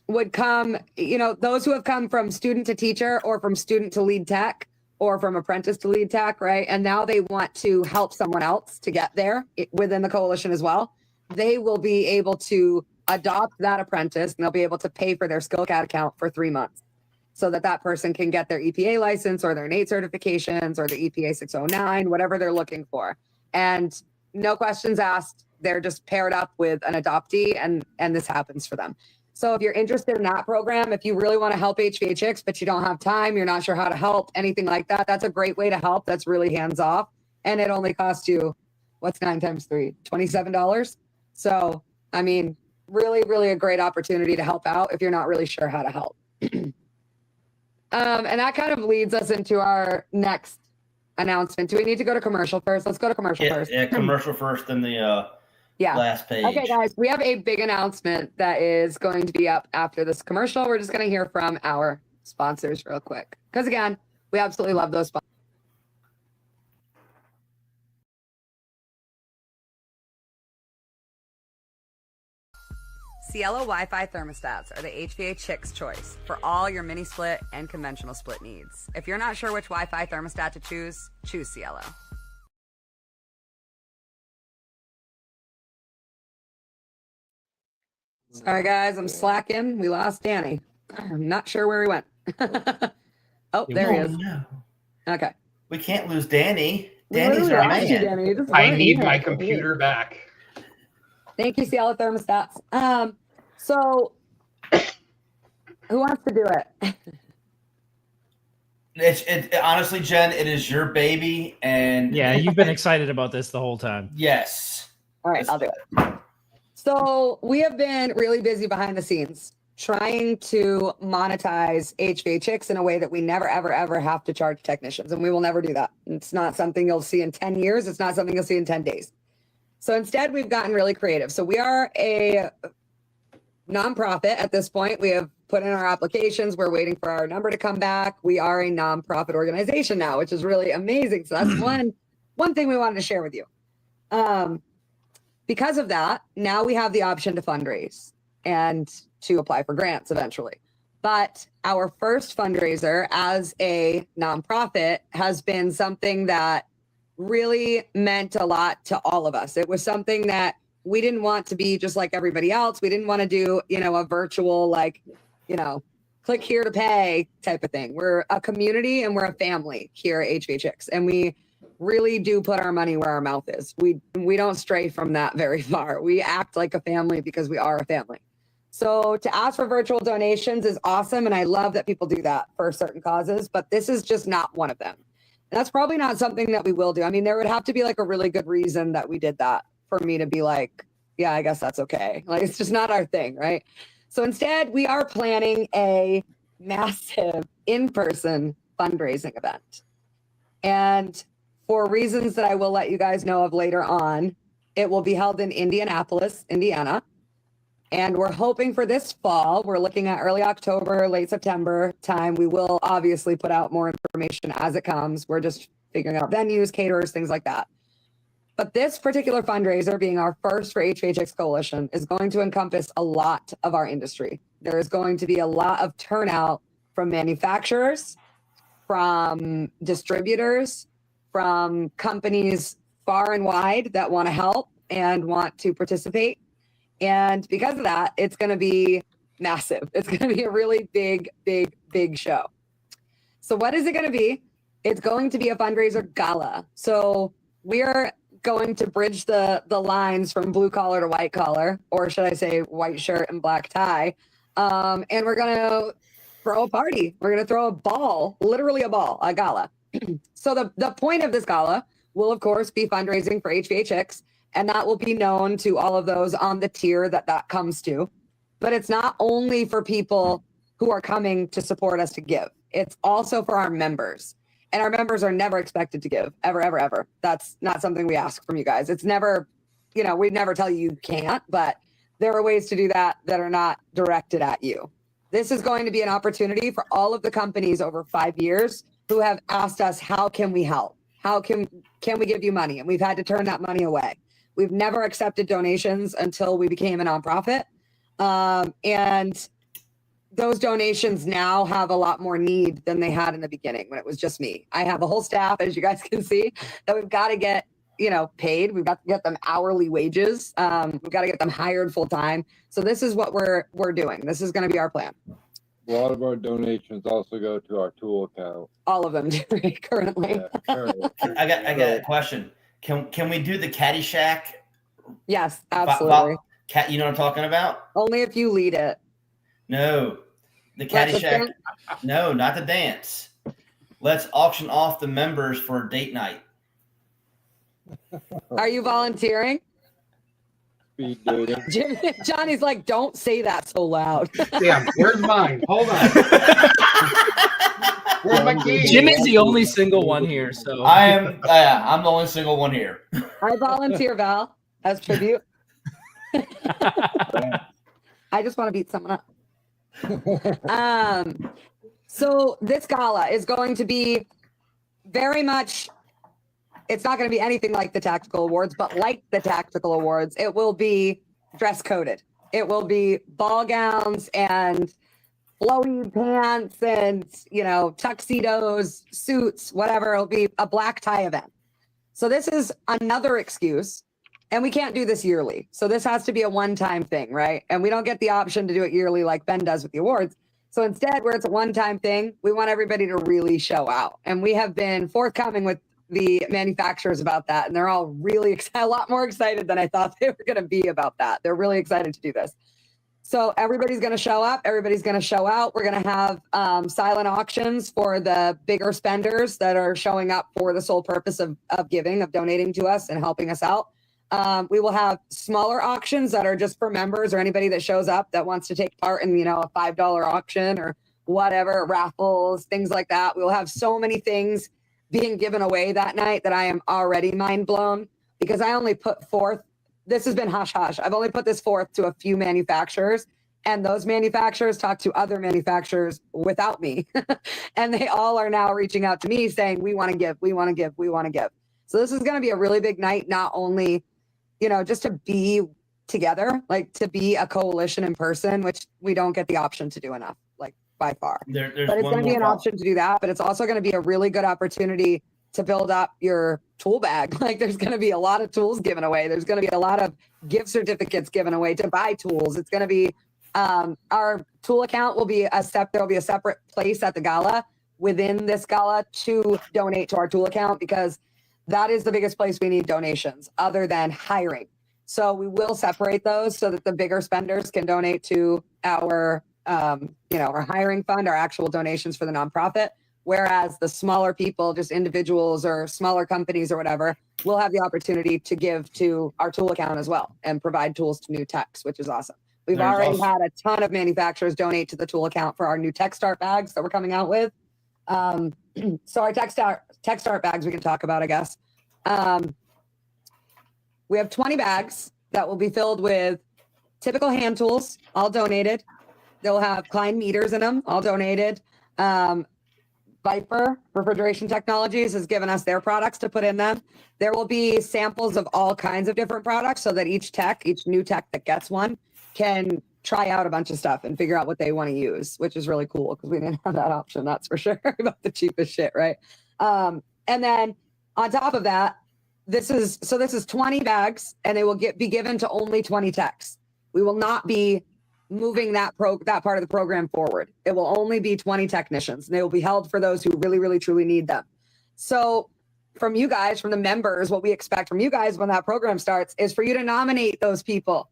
would come, those who have come from student to teacher, or from student to lead tech, or from apprentice to lead tech, right? And now they want to help someone else to get there within the coalition as well. They will be able to adopt that apprentice, and they'll be able to pay for their SkillCat account for 3 months, so that person can get their EPA license or their NATE certifications or the EPA 609, whatever they're looking for. And no questions asked. They're just paired up with an adoptee, and this happens for them. So if you're interested in that program, if you really want to help HVA-Chicks, but you don't have time, you're not sure how to help, anything like that, that's a great way to help. That's really hands-off. And it only costs you, what's 9 times 3? $27. So, I mean, really, really a great opportunity to help out if you're not really sure how to help. And that kind of leads us into our next announcement. Do we need to go to commercial first? Let's go to commercial first. Yeah, commercial first, then the last page. Okay, guys, we have a big announcement that is going to be up after this commercial. We're just going to hear from our sponsors real quick, because again, we absolutely love those sponsors. Cielo Wi-Fi thermostats are the HVA-Chicks choice for all your mini split and conventional split needs. If you're not sure which Wi-Fi thermostat to choose Cielo. Sorry, guys, I'm slacking. We lost Danny. I'm not sure where he went. Oh, there he is. No. Okay. We can't lose Danny. We Danny's literally our lost you, man. Danny. You just I weren't need here. my computer back. Thank you, Cielo thermostats. So who wants to do it? It honestly, Jen, it is your baby, and Yeah, you've been excited about this the whole time. yes. All right, I'll do it. So we have been really busy behind the scenes trying to monetize HVA-Chicks in a way that we never, ever, ever have to charge technicians. And we will never do that. It's not something you'll see in 10 years. It's not something you'll see in 10 days. So instead, we've gotten really creative. So we are a nonprofit at this point. We have put in our applications. We're waiting for our number to come back. We are a nonprofit organization now, which is really amazing. So that's one thing we wanted to share with you. Because of that, now we have the option to fundraise and to apply for grants eventually. But our first fundraiser as a nonprofit has been something that really meant a lot to all of us. It was something that we didn't want to be just like everybody else. We didn't want to do, a virtual, click here to pay type of thing. We're a community and we're a family here at HVA-Chicks. And we really do put our money where our mouth is. We don't stray from that very far. We act like a family because we are a family. So to ask for virtual donations is awesome. And I love that people do that for certain causes, but this is just not one of them. And that's probably not something that we will do. I mean, there would have to be like a really good reason that we did that for me to be like, yeah, I guess that's okay. Like, it's just not our thing, right? So instead, we are planning a massive in-person fundraising event. And for reasons that I will let you guys know of later on, it will be held in Indianapolis, Indiana. And we're hoping for this fall. We're looking at early October, late September time. We will obviously put out more information as it comes. We're just figuring out venues, caterers, things like that. But this particular fundraiser, being our first for HVA-Chicks Coalition, is going to encompass a lot of our industry. There is going to be a lot of turnout from manufacturers, from distributors, from companies far and wide that want to help and want to participate. And because of that, it's going to be massive. It's going to be a really big, big, big show. So what is it going to be? It's going to be a fundraiser gala. So we're going to bridge the lines from blue collar to white collar, or should I say white shirt and black tie. And we're going to throw a party. We're going to throw a ball, literally a ball, a gala. So the point of this gala will, of course, be fundraising for HVA-Chicks. And that will be known to all of those on the tier that comes to. But it's not only for people who are coming to support us to give. It's also for our members. And our members are never expected to give, ever, ever, ever. That's not something we ask from you guys. It's never, we never tell you can't, but there are ways to do that are not directed at you. This is going to be an opportunity for all of the companies over 5 years who have asked us, how can we help? How can we give you money? And we've had to turn that money away. We've never accepted donations until we became a nonprofit. And those donations now have a lot more need than they had in the beginning when it was just me. I have a whole staff, as you guys can see, that we've got to get, paid. We've got to get them hourly wages. We've got to get them hired full time. So this is what we're doing. This is going to be our plan. A lot of our donations also go to our tool account. All of them do currently. Yeah, currently. I got a question. Can we do the Caddyshack? Yes, absolutely. You know what I'm talking about? Only if you lead it. No, the Caddyshack. No, not the dance. Let's auction off the members for a date night. Are you volunteering? Speed dating. Johnny's like, don't say that so loud. Damn, where's mine? Hold on. Where's my key? Jimmy's the only single one here, so I'm the only single one here. I volunteer, Val, as tribute. I just want to beat someone up. So this gala is going to be very much, it's not going to be anything like the Tactical Awards, but like the Tactical Awards, it will be dress coded. It will be ball gowns and flowy pants and, tuxedos, suits, whatever. It'll be a black tie event. So this is another excuse. And we can't do this yearly. So this has to be a one-time thing, right? And we don't get the option to do it yearly like Ben does with the awards. So instead, where it's a one-time thing, we want everybody to really show out. And we have been forthcoming with the manufacturers about that. And they're all really excited, a lot more excited than I thought they were going to be about that. They're really excited to do this. So everybody's going to show up. Everybody's going to show out. We're going to have silent auctions for the bigger spenders that are showing up for the sole purpose of giving, of donating to us and helping us out. We will have smaller auctions that are just for members or anybody that shows up that wants to take part in, a $5 auction or whatever, raffles, things like that. We will have so many things being given away that night that I am already mind blown, because I only put forth, this has been hush hush. I've only put this forth to a few manufacturers, and those manufacturers talk to other manufacturers without me. And they all are now reaching out to me saying, we want to give, we want to give, we want to give. So this is going to be a really big night, not only, just to be together, like to be a coalition in person, which we don't get the option to do enough, like by far. There's But it's one going to be an more option to do that. But it's also going to be a really good opportunity to build up your tool bag. Like there's going to be a lot of tools given away. There's going to be a lot of gift certificates given away to buy tools. It's going to be our tool account will be there'll be a separate place at the gala within this gala to donate to our tool account, because that is the biggest place we need donations other than hiring. So we will separate those so that the bigger spenders can donate to our our hiring fund, our actual donations for the nonprofit. Whereas the smaller people, just individuals or smaller companies or whatever, will have the opportunity to give to our tool account as well and provide tools to new techs, which is awesome. We've There's already also- had a ton of manufacturers donate to the tool account for our new Tech Start bags that we're coming out with. So our Tech Start bags we can talk about, I guess. We have 20 bags that will be filled with typical hand tools, all donated. They'll have Klein meters in them, all donated. Viper Refrigeration Technologies has given us their products to put in them. There will be samples of all kinds of different products so that each new tech that gets one can try out a bunch of stuff and figure out what they want to use, which is really cool because we didn't have that option, that's for sure, about the cheapest shit, right? And then on top of that, this is 20 bags, and they will be given to only 20 techs. We will not be moving that part of the program forward. It will only be 20 technicians, and they will be held for those who really, really, truly need them. So from you guys, from the members, what we expect from you guys when that program starts is for you to nominate those people.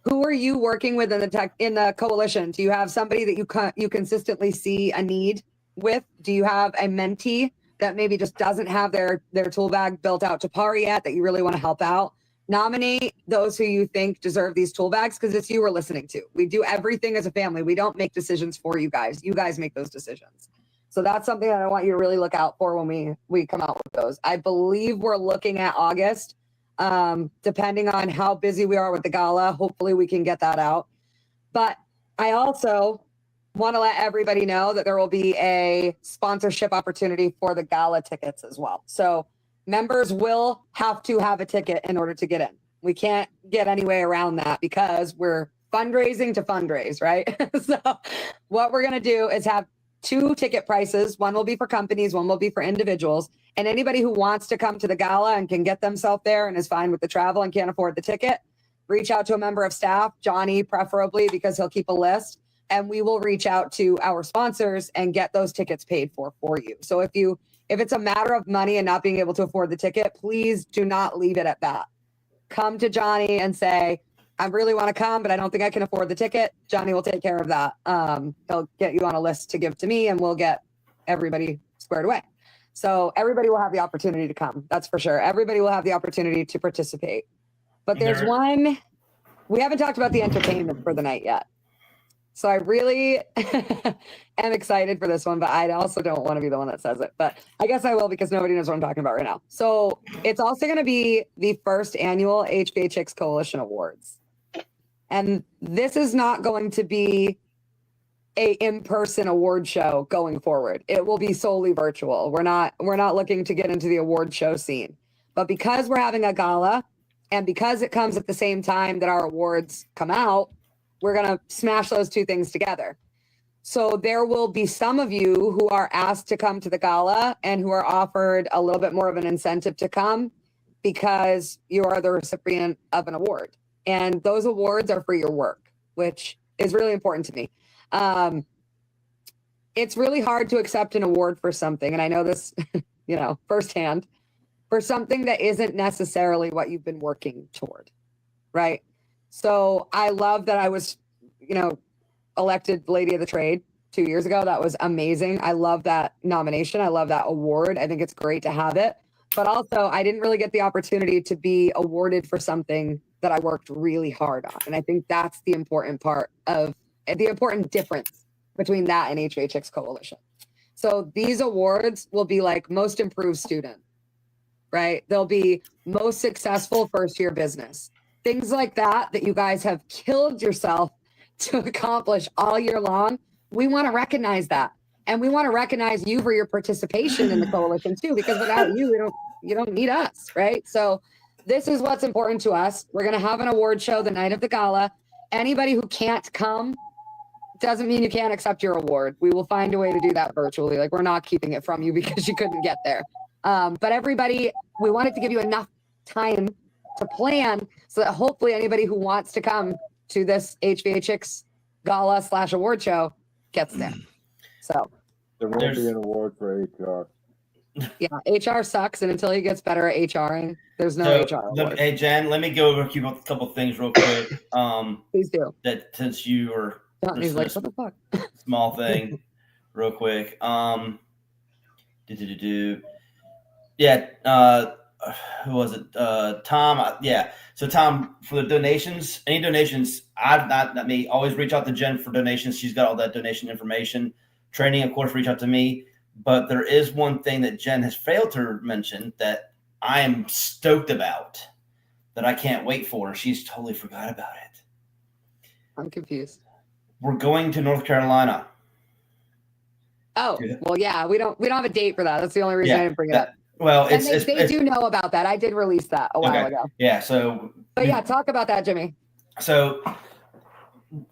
Who are you working with in the coalition? Do you have somebody that you consistently see a need with? Do you have a mentee that maybe just doesn't have their tool bag built out to par yet that you really want to help out? Nominate those who you think deserve these tool bags, because it's you we're listening to. We do everything as a family. We don't make decisions for you guys. You guys make those decisions. So that's something that I want you to really look out for when we come out with those. I believe we're looking at August, depending on how busy we are with the gala. Hopefully we can get that out. But I also want to let everybody know that there will be a sponsorship opportunity for the gala tickets as well. So members will have to have a ticket in order to get in. We can't get any way around that because we're fundraising to fundraise, right? So what we're going to do is have 2 ticket prices. One will be for companies, one will be for individuals. And anybody who wants to come to the gala and can get themselves there and is fine with the travel and can't afford the ticket, reach out to a member of staff, Johnny preferably, because he'll keep a list. And we will reach out to our sponsors and get those tickets paid for you. So if it's a matter of money and not being able to afford the ticket, please do not leave it at that. Come to Johnny and say, I really want to come, but I don't think I can afford the ticket. Johnny will take care of that. He'll get you on a list to give to me, and we'll get everybody squared away. So everybody will have the opportunity to come. That's for sure. Everybody will have the opportunity to participate. But we haven't talked about the entertainment for the night yet. So I really am excited for this one, but I also don't want to be the one that says it. But I guess I will, because nobody knows what I'm talking about right now. So it's also going to be the first annual HVA-Chicks Coalition Awards. And this is not going to be a in-person award show going forward. It will be solely virtual. We're not looking to get into the award show scene. But because we're having a gala, and because it comes at the same time that our awards come out, we're going to smash those 2 things together. So there will be some of you who are asked to come to the gala and who are offered a little bit more of an incentive to come because you are the recipient of an award. And those awards are for your work, which is really important to me. It's really hard to accept an award for something. And I know this, firsthand, for something that isn't necessarily what you've been working toward. Right. So I love that I was, elected Lady of the Trade 2 years ago. That was amazing. I love that nomination. I love that award. I think it's great to have it. but also I didn't really get the opportunity to be awarded for something that I worked really hard on. And I think that's the important part of the important difference between that and HVA-Chicks Coalition. So these awards will be like most improved student, right? They'll be most successful first year business. Things like that you guys have killed yourself to accomplish all year long. We want to recognize that. And we want to recognize you for your participation in the coalition too, because without you, you don't need us, right? So this is what's important to us. We're going to have an award show the night of the gala. Anybody who can't come doesn't mean you can't accept your award. We will find a way to do that virtually. Like, we're not keeping it from you because you couldn't get there. But everybody, we wanted to give you enough time to plan so that hopefully anybody who wants to come to this HVA-Chicks gala / award show gets there. So there won't be an award for HR. Yeah, HR sucks, and until he gets better at HRing, there's no HR award. Hey, Jen, let me go over a couple things real quick. Please do. That since you are He's like, what the fuck? Small thing, real quick. Yeah, who was it? Tom. Yeah. So Tom, for the donations, any donations, not me. Always reach out to Jen for donations. She's got all that donation information. Training, of course, reach out to me. But there is one thing that Jen has failed to mention that I am stoked about, that I can't wait for. She's totally forgot about it. I'm confused. We're going to North Carolina. Oh, well, yeah, we don't have a date for that. That's the only reason I didn't bring it up. Well, they do know about that. I did release that a while ago. Yeah. So, but yeah, talk about that, Jimmy. So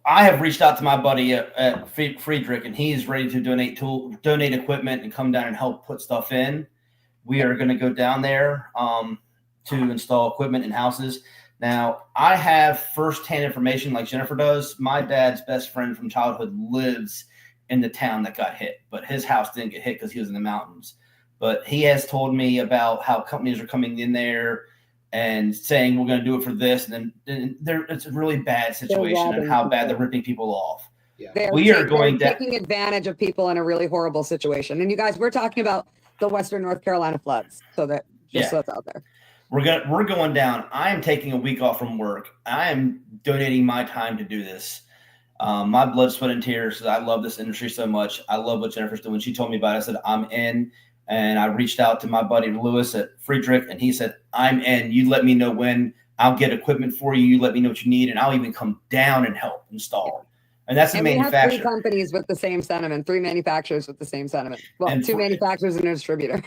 I have reached out to my buddy at Friedrich, and he's ready to donate equipment and come down and help put stuff in. We are going to go down there to install equipment in houses. Now, I have firsthand information like Jennifer does. My dad's best friend from childhood lives in the town that got hit, but his house didn't get hit because he was in the mountains. But he has told me about how companies are coming in there and saying we're going to do it for this, and then it's a really bad situation and how bad they're ripping people off. Yeah. They're taking advantage of people in a really horrible situation. And you guys, we're talking about the Western North Carolina floods, so that so that's out there. We're going down. I am taking a week off from work. I am donating my time to do this. My blood, sweat, and tears. I love this industry so much. I love what Jennifer's doing. She told me about it. I said, I'm in. And I reached out to my buddy Lewis at Friedrich, and he said, I'm in. You let me know when. I'll get equipment for you. You let me know what you need, and I'll even come down and help install. And that's the manufacturer. We have 3 companies with the same sentiment, 3 manufacturers with the same sentiment. Well, and 2 manufacturers and a distributor.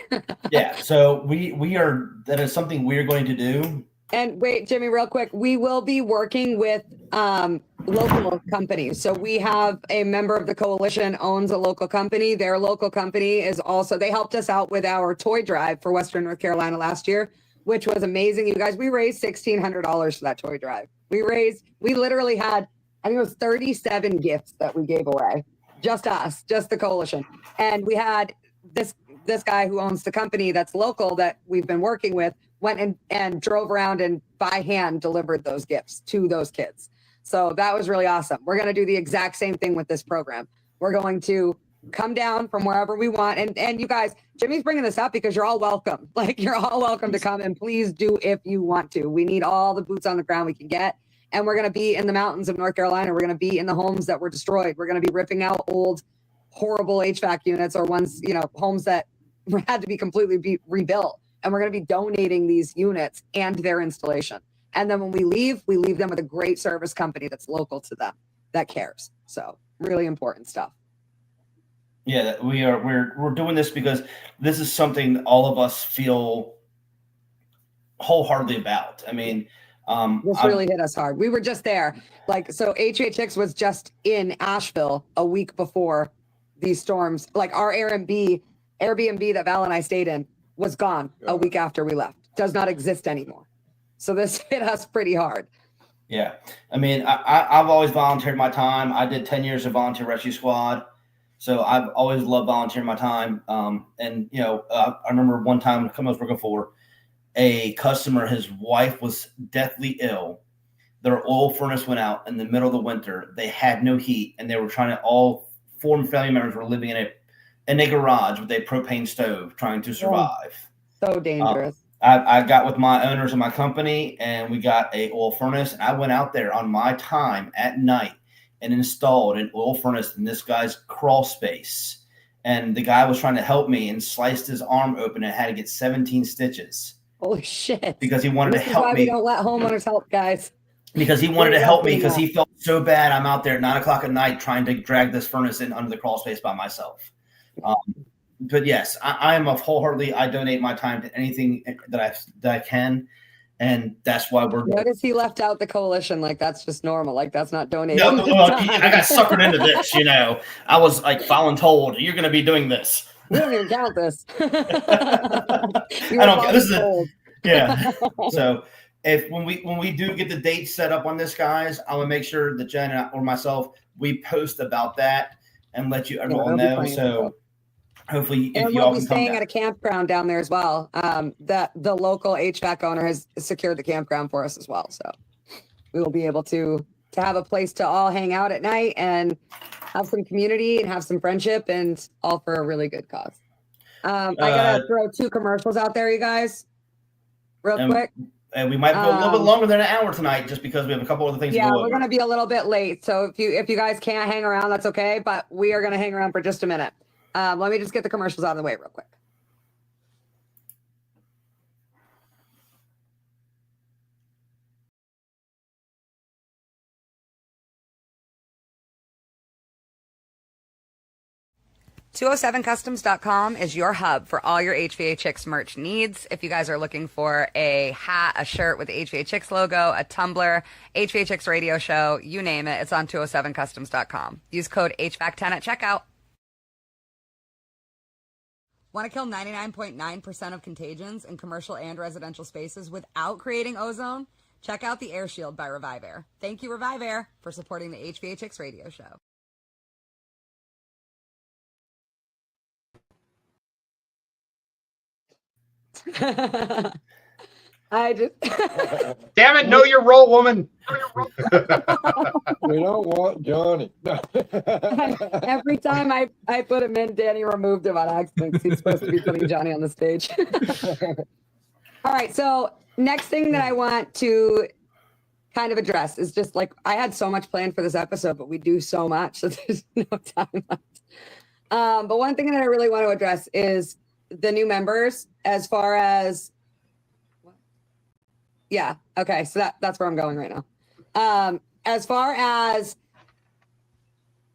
Yeah. So we are, that is something we're going to do. And wait, Jimmy, real quick, we will be working with local companies. So we have a member of the coalition owns a local company. Their local company is also, they helped us out with our toy drive for Western North Carolina last year, which was amazing. You guys, we raised $1,600 for that toy drive. We literally had, I think it was 37 gifts that we gave away. Just us, just the coalition. And we had this guy who owns the company that's local that we've been working with went and drove around and by hand delivered those gifts to those kids. So that was really awesome. We're going to do the exact same thing with this program. We're going to come down from wherever we want. And you guys, Jimmy's bringing this up because you're all welcome. Like, you're all welcome to come, and please do if you want to. We need all the boots on the ground we can get. And we're going to be in the mountains of North Carolina. We're going to be in the homes that were destroyed. We're going to be ripping out old, horrible HVAC units or ones, homes that had to be completely rebuilt. And we're going to be donating these units and their installation. And then when we leave them with a great service company that's local to them, that cares. So really important stuff. Yeah, we're doing this because this is something all of us feel wholeheartedly about. I mean, this really hit us hard. We were just there. So HVA-Chicks was just in Asheville a week before these storms. Like, our Airbnb that Val and I stayed in was gone a week after we left. Does not exist anymore. So this hit us pretty hard. Yeah. I mean, I've always volunteered my time. I did 10 years of volunteer rescue squad. So I've always loved volunteering my time. I remember one time I was working for a customer, his wife was deathly ill. Their oil furnace went out in the middle of the winter. They had no heat, and they were all 4 family members were living in a garage with a propane stove trying to survive. So dangerous. I got with my owners of my company, and we got a oil furnace. And I went out there on my time at night and installed an oil furnace in this guy's crawl space. And the guy was trying to help me and sliced his arm open and had to get 17 stitches. Holy shit. Because he wanted This to is help why me. we don't let homeowners help, guys. Because he wanted to help me because he felt so bad. I'm out there at 9 o'clock at night trying to drag this furnace in under the crawl space by myself. But yes, I am wholeheartedly. I donate my time to anything that I can, and that's why we're. Notice he left out the coalition. Like that's just normal. Like that's not donating. No, I got suckered into this. I was like following you're going to be doing this. We don't even count this. I don't. This is yeah. So when we do get the date set up on this, guys, I'm gonna make sure that Jen or myself we post about that and let you everyone know. So. Hopefully, if you all can come down. We'll be staying at a campground down there as well. That the local HVAC owner has secured the campground for us as well. So we will be able to have a place to all hang out at night and have some community and have some friendship, and all for a really good cause. I gotta throw 2 commercials out there, you guys, real quick. And we might go a little bit longer than an hour tonight, just because we have a couple other things to go over. Yeah, we're gonna be a little bit late. So if you guys can't hang around, that's okay. But we are gonna hang around for just a minute. Let me just get the commercials out of the way real quick. .207customs.com is your hub for all your HVA-Chicks merch needs. If you guys are looking for a hat, a shirt with the HVA-Chicks logo, a tumbler, HVA-Chicks radio show, you name it, it's on 207customs.com. Use code HVAC10 at checkout. Want to kill 99.9% of contagions in commercial and residential spaces without creating ozone? Check out the Air Shield by Revive Air. Thank you, Revive Air, for supporting the HVA-Chicks radio show. I just Damn it, know your role, woman. We don't want Johnny. Every time I put him in, Danny removed him on accident because he's supposed to be putting Johnny on the stage. All right, so next thing that I want to kind of address is just like I had so much planned for this episode, but we do so much that there's no time left. But one thing that I really want to address is the new members as far as okay, so that's where I'm going right now. As far as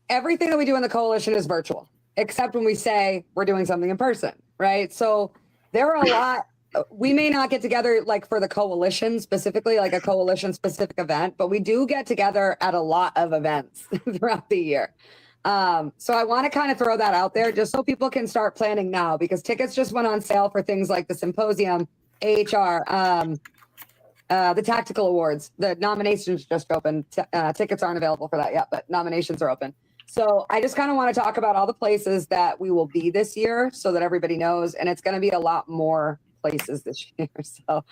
everything that we do in the coalition is virtual, except when we say we're doing something in person, right? So there are a lot, we may not get together like for the coalition specifically, like a coalition specific event, but we do get together at a lot of events throughout the year. So I want to kind of throw that out there just so people can start planning now, because tickets just went on sale for things like the symposium, AHR, the tactical awards. The nominations just opened. Tickets aren't available for that yet, but nominations are open. So I just kind of want to talk about all the places that we will be this year so that everybody knows, and it's going to be a lot more places this year. So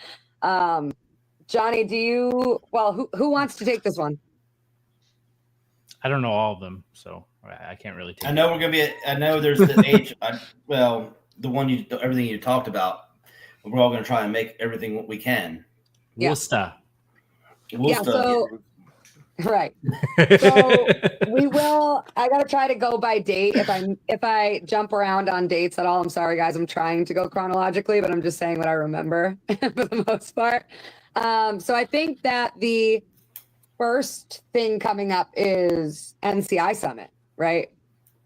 Johnny, who wants to take this one? I don't know all of them, so I can't really take I know we're going to be, I know there's the the one everything you talked about, we're all going to try and make everything we can. Worcester. Yeah, so right. So we will. I gotta try to go by date. If I jump around on dates at all, I'm sorry, guys. I'm trying to go chronologically, but I'm just saying what I remember for the most part. So I think that the first thing coming up is NCI Summit, right?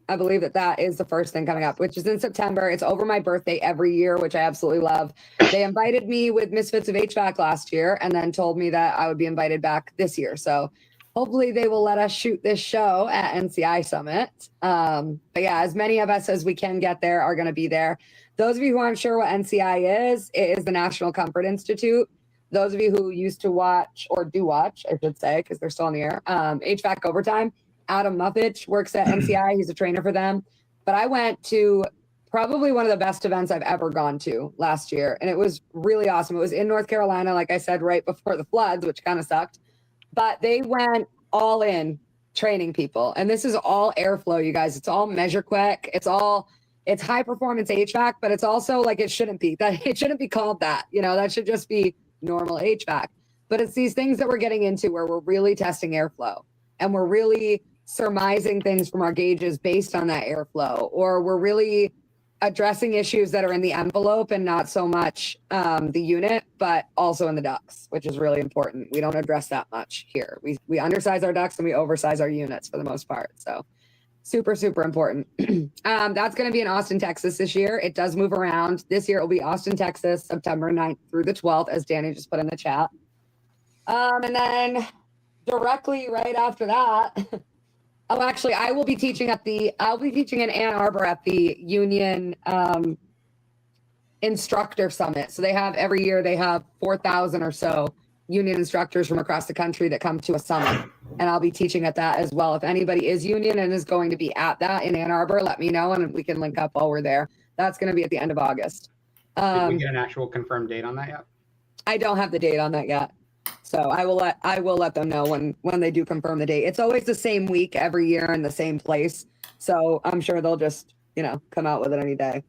I believe that is the first thing coming up, which is in September. It's over my birthday every year, which I absolutely love. They invited me with Misfits of HVAC last year and then told me that I would be invited back this year. So hopefully they will let us shoot this show at NCI Summit. But yeah, as many of us as we can get there are going to be there. Those of you who aren't sure what NCI is, it is the National Comfort Institute. Those of you who used to watch, or do watch, I should say, because they're still on the air, HVAC Overtime, Adam Muffich works at NCI. He's a trainer for them. But I went to probably one of the best events I've ever gone to last year. And it was really awesome. It was in North Carolina, like I said, right before the floods, which kind of sucked. But they went all in training people. And this is all airflow, you guys. It's all measure quick. It's all it's high performance HVAC, but it's also like it shouldn't be called that. That should just be normal HVAC. But it's these things that we're getting into where we're really testing airflow and we're really surmising things from our gauges based on that airflow, or we're really addressing issues that are in the envelope and not so much the unit, but also in the ducts, which is really important. We don't address that much here. We undersize our ducts and we oversize our units for the most part. So super, super important. That's going to be in Austin, Texas this year. It does move around. This year it will be Austin, Texas, September 9th through the 12th, as Danny just put in the chat. And then directly right after that, oh, actually, I'll be teaching in Ann Arbor at the Union Instructor Summit. So every year they have 4,000 or so union instructors from across the country that come to a summit. And I'll be teaching at that as well. If anybody is union and is going to be at that in Ann Arbor, let me know and we can link up while we're there. That's going to be at the end of August. Did we get an actual confirmed date on that yet? I don't have the date on that yet. So I will let them know when they do confirm the date. It's always the same week every year in the same place. So I'm sure they'll just, come out with it any day.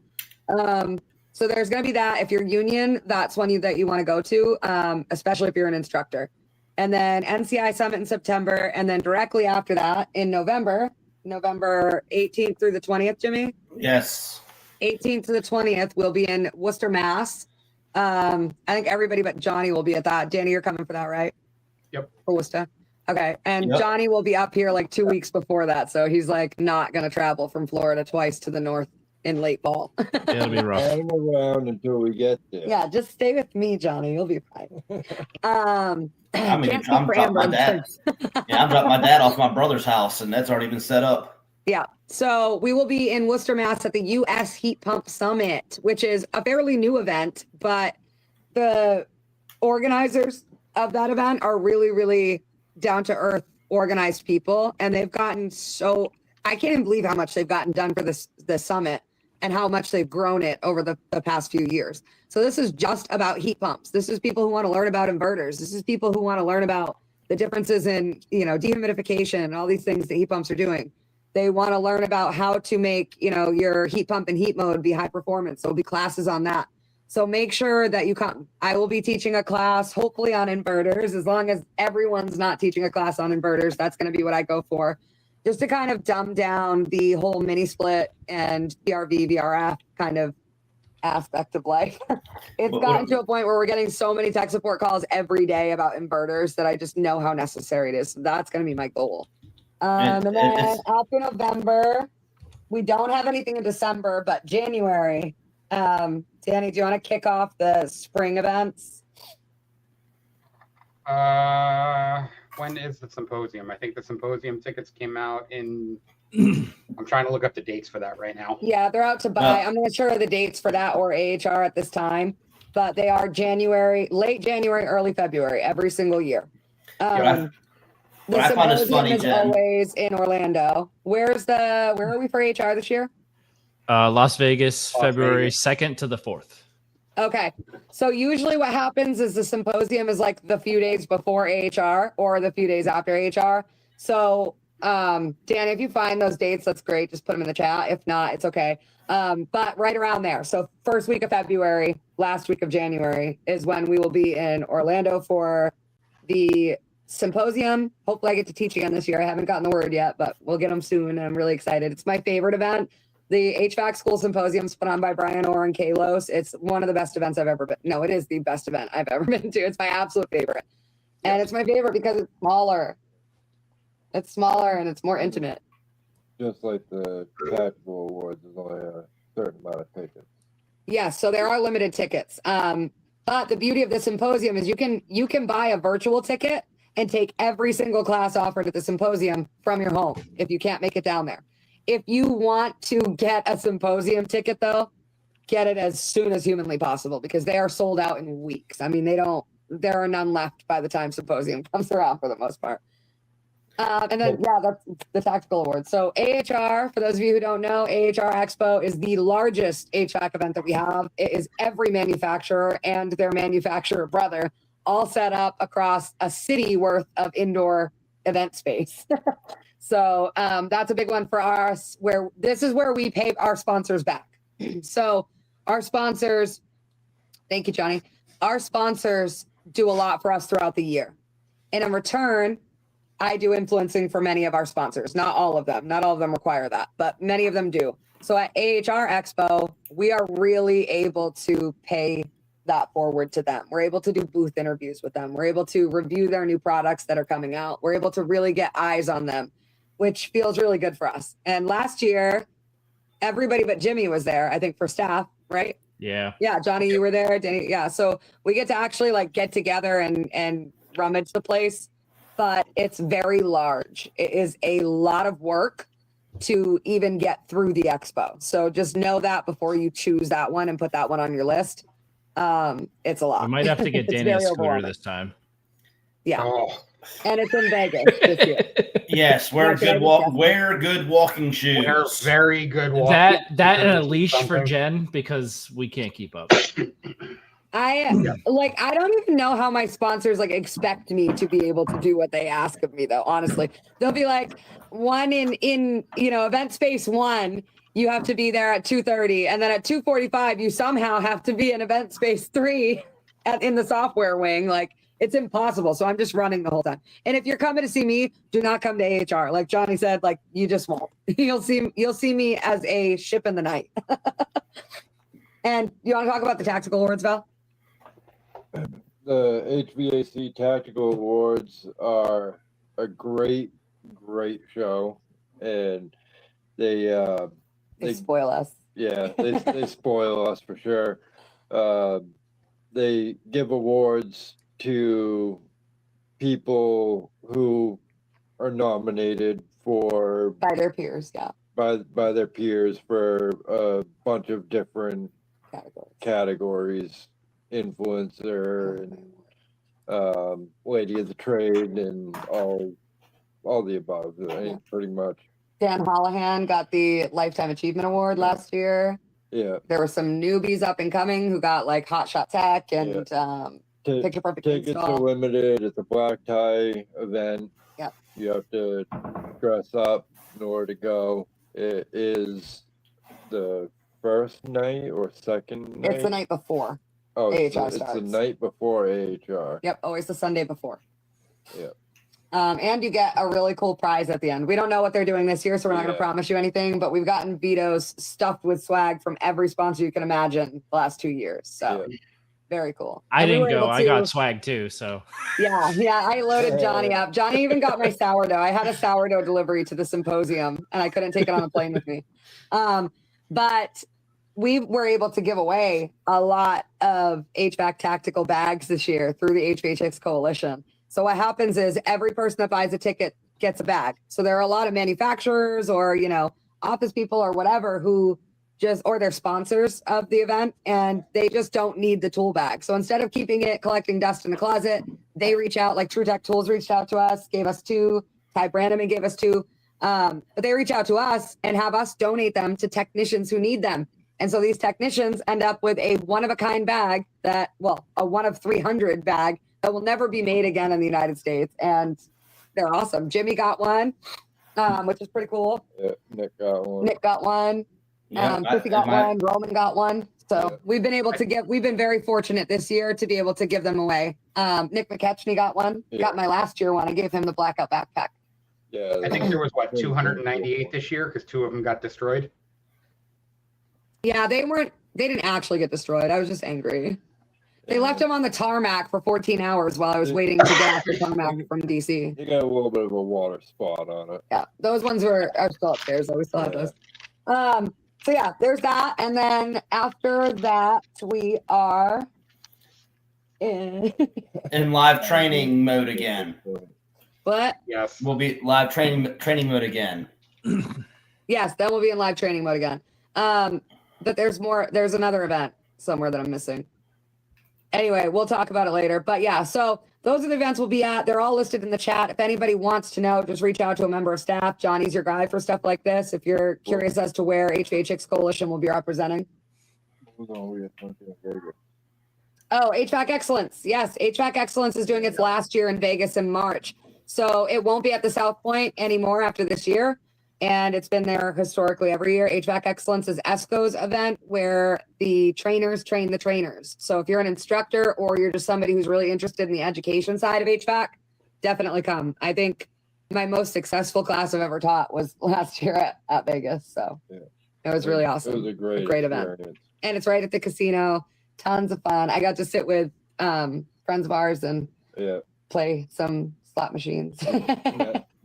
So there's going to be that. If you're union, that's one that you want to go to, especially if you're an instructor. And then NCI Summit in September. And then directly after that in November 18th through the 20th, Jimmy? Yes. 18th to the 20th, we'll be in Worcester, Mass. I think everybody but Johnny will be at that. Danny, you're coming for that, right? Yep. For Worcester. Okay. And Yep. Johnny will be up here like 2 weeks before that. So he's like not going to travel from Florida twice to the north in late fall. It'll be rough. Hang around until we get there. Yeah, just stay with me, Johnny. You'll be fine. I'm can't speak for dropping my Amber. dad. Yeah, I'm dropping my dad off my brother's house, and that's already been set up. Yeah. So we will be in Worcester, Mass at the U.S. Heat Pump Summit, which is a fairly new event, but the organizers of that event are really, really down to earth, organized people. And they've gotten I can't even believe how much they've gotten done for this summit and how much they've grown it over the past few years. So this is just about heat pumps. This is people who want to learn about inverters. This is people who want to learn about the differences in, dehumidification and all these things that heat pumps are doing. They want to learn about how to make, your heat pump and heat mode be high performance. There'll be classes on that. So make sure that you come. I will be teaching a class, hopefully on inverters, as long as everyone's not teaching a class on inverters. That's going to be what I go for, just to kind of dumb down the whole mini split and VRV, VRF kind of aspect of life. It's gotten to a point where we're getting so many tech support calls every day about inverters that I just know how necessary it is. So that's going to be my goal. And then after November, we don't have anything in December, but January. Danny, do you want to kick off the spring events? When is the symposium? I think the symposium tickets came out in. I'm trying to look up the dates for that right now. Yeah, they're out to buy. I'm not sure of the dates for that or AHR at this time, but they are late January, early February, every single year. I The find this symposium funny, is Jen. always in Orlando. Where are we for HR this year? Las Vegas, Las February Vegas. 2nd to the 4th. Okay. So usually what happens is the symposium is like the few days before AHR or the few days after AHR. So, Dan, if you find those dates, that's great. Just put them in the chat. If not, it's okay. But right around there. So first week of February, last week of January is when we will be in Orlando for the symposium. Hopefully I get to teach again this year. I haven't gotten the word yet, but we'll get them soon. And I'm really excited. It's my favorite event. The HVAC School Symposium is put on by Brian Orr and Kalos. It's one of the best events I've ever been. No, it is the best event I've ever been to. It's my absolute favorite. And it's my favorite because it's smaller. It's smaller and it's more intimate. Just like the tactical awards, there's only a certain amount of tickets. Yes, so there are limited tickets. But the beauty of the symposium is you can buy a virtual ticket and take every single class offered at the symposium from your home if you can't make it down there. If you want to get a symposium ticket, though, get it as soon as humanly possible because they are sold out in weeks. I mean, there are none left by the time symposium comes around for the most part. And then, that's the tactical awards. So AHR, for those of you who don't know, AHR Expo is the largest HVAC event that we have. It is every manufacturer and their manufacturer brother all set up across a city worth of indoor event space. So that's a big one for us, where this is where we pay our sponsors back. So our sponsors, thank you, Johnny. Our sponsors do a lot for us throughout the year. And in return, I do influencing for many of our sponsors. Not all of them. Not all of them require that, but many of them do. So at AHR Expo, we are really able to pay that forward to them. We're able to do booth interviews with them. We're able to review their new products that are coming out. We're able to really get eyes on them, which feels really good for us. And last year, everybody but Jimmy was there, I think, for staff, right? Yeah. Yeah, Johnny, you were there. Danny, yeah. So we get to actually like get together and rummage the place, but it's very large. It is a lot of work to even get through the expo. So just know that before you choose that one and put that one on your list. It's a lot. We might have to get It's Danny a very scooter overwhelming. this time. Yeah. Oh, And it's in Vegas this year. Yes, wear good walking shoes. they're very good walking. That and a leash for Something. Jen, because we can't keep up. I don't even know how my sponsors like expect me to be able to do what they ask of me, though. Honestly, they'll be like, one in event space 1, you have to be there at 2:30, and then at 2:45 you somehow have to be in event space 3 in the software wing. Like, it's impossible. So I'm just running the whole time. And if you're coming to see me, do not come to AHR. Like Johnny said, like, you just won't. You'll see me as a ship in the night. And you want to talk about the tactical awards, Val? The HVAC Tactical Awards are a great show, and they spoil us. Yeah, they spoil us for sure. They give awards to people who are nominated for By their peers, yeah. by their peers for a bunch of different categories, influencer and lady of the trade and all the above. I mean, pretty much. Dan Holohan got the Lifetime Achievement Award last year. Yeah. There were some newbies up and coming who got like Hot Shot Tech and Picture Perfect Tickets install. are limited. It's a black tie event. Yep. You have to dress up in order to go. It is the first night or second night? It's the night before. Oh, it's AHR the starts. night before AHR. Yep, always the Sunday before. Yeah. And you get a really cool prize at the end. We don't know what they're doing this year, so we're not going to promise you anything, but we've gotten vetoes stuffed with swag from every sponsor you can imagine the last 2 years. So very cool. I didn't go. I got swag too. So yeah, I loaded Johnny up. Johnny even got my sourdough. I had a sourdough delivery to the symposium, and I couldn't take it on a plane with me. But we were able to give away a lot of HVAC tactical bags this year through the HVA-Chicks Coalition. So what happens is every person that buys a ticket gets a bag. So there are a lot of manufacturers or, office people or whatever who or they're sponsors of the event, and they just don't need the tool bag. So instead of keeping it collecting dust in the closet, they reach out, like True Tech Tools reached out to us, gave us 2, Ty Brandeman gave us 2. But they reach out to us and have us donate them to technicians who need them. And so these technicians end up with a one-of-a-kind bag a 1 of 300 bag that will never be made again in the United States. And they're awesome. Jimmy got one, which is pretty cool. Yeah, Nick got one. Chrissy got one. Roman got one. So we've been able to we've been very fortunate this year to be able to give them away. Nick McKechnie got one. Got my last year one. I gave him the blackout backpack. Yeah. I think there was 298 this year because 2 of them got destroyed. Yeah, they didn't actually get destroyed. I was just angry. They left him on the tarmac for 14 hours while I was waiting to get off the tarmac from DC. You got a little bit of a water spot on it. Yeah, those ones are still upstairs. We still have those. So yeah, there's that. And then after that, we are in live training mode again. What? Yes. We'll be live training mode again. Yes, then we'll be in live training mode again. But there's another event somewhere that I'm missing. Anyway, we'll talk about it later. But yeah, so those are the events we'll be at. They're all listed in the chat. If anybody wants to know, just reach out to a member of staff. Johnny's your guy for stuff like this. If you're curious as to where HVA-Chicks Coalition will be representing. Oh, HVAC Excellence. Yes, HVAC Excellence is doing its last year in Vegas in March. So it won't be at the South Point anymore after this year. And it's been there historically every year. HVAC Excellence is ESCO's event where the trainers train the trainers. So if you're an instructor or you're just somebody who's really interested in the education side of HVAC, definitely come. I think my most successful class I've ever taught was last year at Vegas. So Yeah. it was really awesome. It was a great event. experience. And it's right at the casino. Tons of fun. I got to sit with friends of ours and Yeah. play some slot machines.